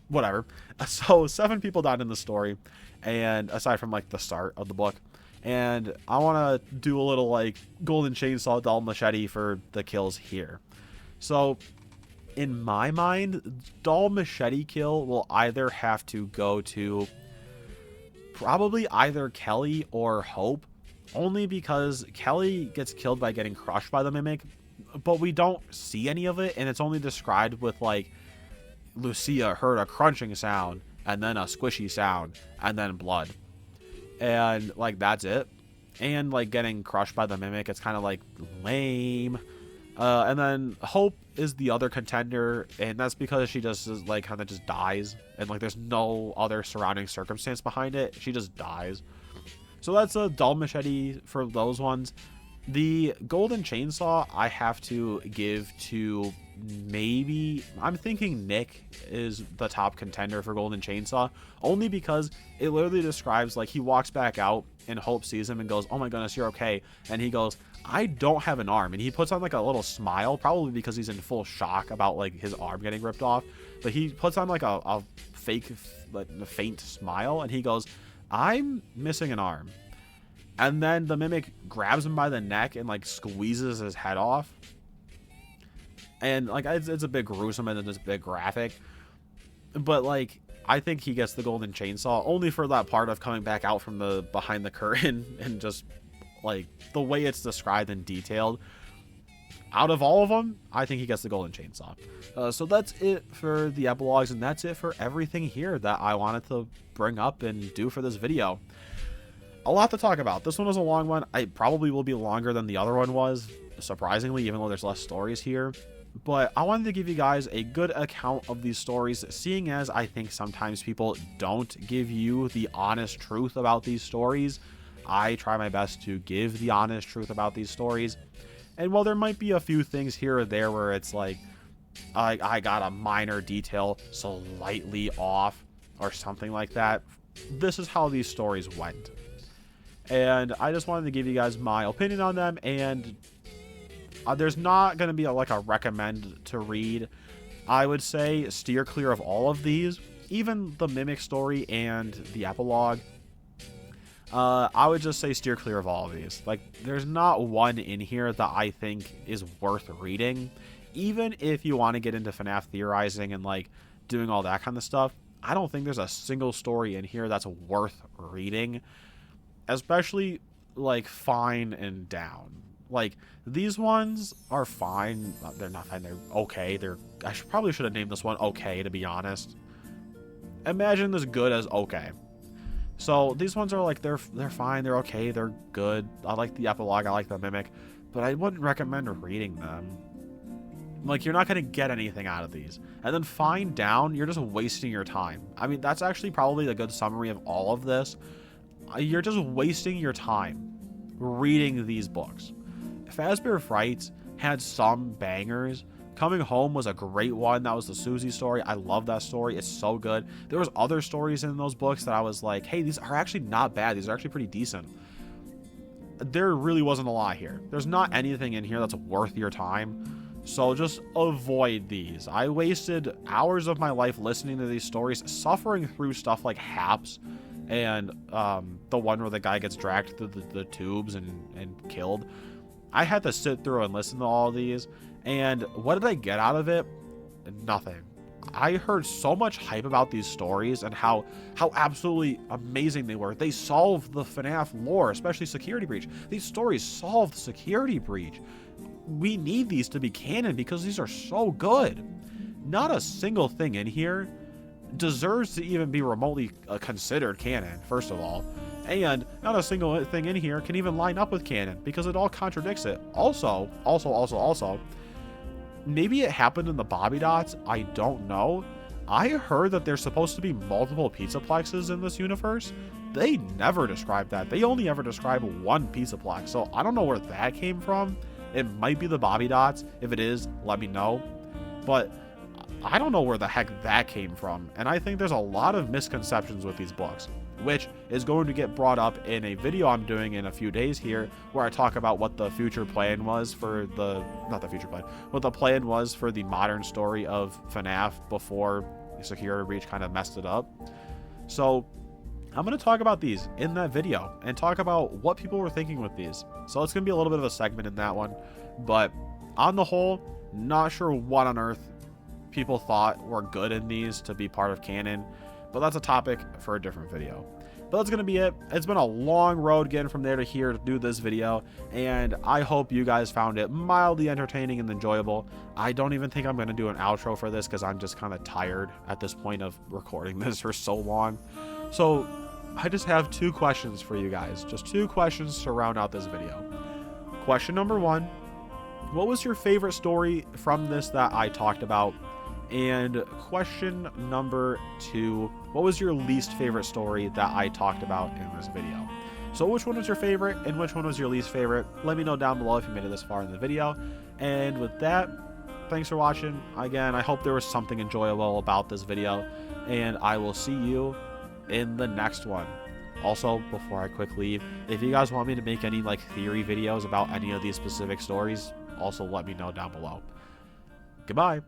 Whatever. So 7 people died in the story, and aside from like the start of the book. And I want to do a little like golden chainsaw, dull machete for the kills here. So in my mind, dull machete kill will either have to go to probably either Kelly or Hope, only because Kelly gets killed by getting crushed by the mimic, but we don't see any of it, and it's only described with like Lucia heard a crunching sound and then a squishy sound and then blood, and like that's it. And like getting crushed by the mimic, it's kind of like lame. And then Hope is the other contender, and that's because she just is like kind of just dies, and like there's no other surrounding circumstance behind it. She just dies. So that's a dull machete for those ones. The golden chainsaw I have to give to, maybe, I'm thinking Nick is the top contender for golden chainsaw, only because it literally describes like he walks back out and Hope sees him and goes, "Oh my goodness, you're okay," and he goes, "I don't have an arm," and he puts on like a little smile, probably because he's in full shock about like his arm getting ripped off, but he puts on like a fake, like a faint smile, and he goes, "I'm missing an arm." And then the mimic grabs him by the neck and like squeezes his head off, and like it's a bit gruesome and it's a bit graphic, but like I think he gets the golden chainsaw only for that part of coming back out from the behind the curtain and just like the way it's described and detailed. Out of all of them, I think he gets the golden chainsaw. So that's it for the epilogues, and that's it for everything here that I wanted to bring up and do for this video. A lot to talk about. This one was a long one. It probably will be longer than the other one was, surprisingly, even though there's less stories here. But I wanted to give you guys a good account of these stories, seeing as I think sometimes people don't give you the honest truth about these stories. I try my best to give the honest truth about these stories. And while there might be a few things here or there where it's like, I got a minor detail slightly off or something like that, this is how these stories went. And I just wanted to give you guys my opinion on them, and there's not going to be like a recommend to read. I would say steer clear of all of these, even the mimic story and the epilogue. I would just say steer clear of all of these. Like, there's not one in here that I think is worth reading. Even if you want to get into FNAF theorizing and like doing all that kind of stuff, I don't think there's a single story in here that's worth reading, especially like fine and down. Like, these ones are fine. They're not fine. They're okay. Probably should have named this one okay, to be honest. Imagine this good as okay. So these ones are like, they're fine. They're okay. They're good. I like the epilogue. I like the mimic, but I wouldn't recommend reading them. Like, you're not going to get anything out of these. And then fine down, you're just wasting your time. I mean, that's actually probably a good summary of all of this. You're just wasting your time reading these books. Fazbear Frights had some bangers. Coming Home was a great one. That was the Susie story. I love that story. It's so good. There was other stories in those books that I was like, hey, these are actually not bad. These are actually pretty decent. there really wasn't a lot here. There's not anything in here that's worth your time. So just avoid these. I wasted hours of my life listening to these stories, suffering through stuff like Haps and the one where the guy gets dragged through the tubes and killed. I had to sit through and listen to all of these, and what did I get out of it? Nothing. I heard so much hype about these stories and how absolutely amazing they were. They solved the FNAF lore, especially Security Breach. These stories solved Security Breach. We need these to be canon because these are so good. Not a single thing in here deserves to even be remotely considered canon, first of all. And not a single thing in here can even line up with canon because it all contradicts it. Also, maybe it happened in the Bobby Dots. I don't know. I heard that there's supposed to be multiple PizzaPlexes in this universe. They never describe that. They only ever describe one PizzaPlex. So I don't know where that came from. It might be the Bobby Dots. If it is, let me know. But I don't know where the heck that came from. And I think there's a lot of misconceptions with these books, which is going to get brought up in a video I'm doing in a few days here, where I talk about what the future plan was for what the plan was for the modern story of FNAF before Security Breach kind of messed it up. So I'm going to talk about these in that video and talk about what people were thinking with these. So it's going to be a little bit of a segment in that one, but on the whole, not sure what on earth people thought were good in these to be part of canon, but that's a topic for a different video. But that's going to be it. It's been a long road getting from there to here to do this video, and I hope you guys found it mildly entertaining and enjoyable. I don't even think I'm going to do an outro for this because I'm just kind of tired at this point of recording this for so long. So I just have two questions for you guys. Just two questions to round out this video. Question number one, what was your favorite story from this that I talked about? And question number two, what was your least favorite story that I talked about in this video? So which one was your favorite and which one was your least favorite? Let me know down below if you made it this far in the video. And with that, thanks for watching. Again, I hope there was something enjoyable about this video, and I will see you in the next one. Also, before I quick leave, if you guys want me to make any like theory videos about any of these specific stories, also let me know down below. Goodbye.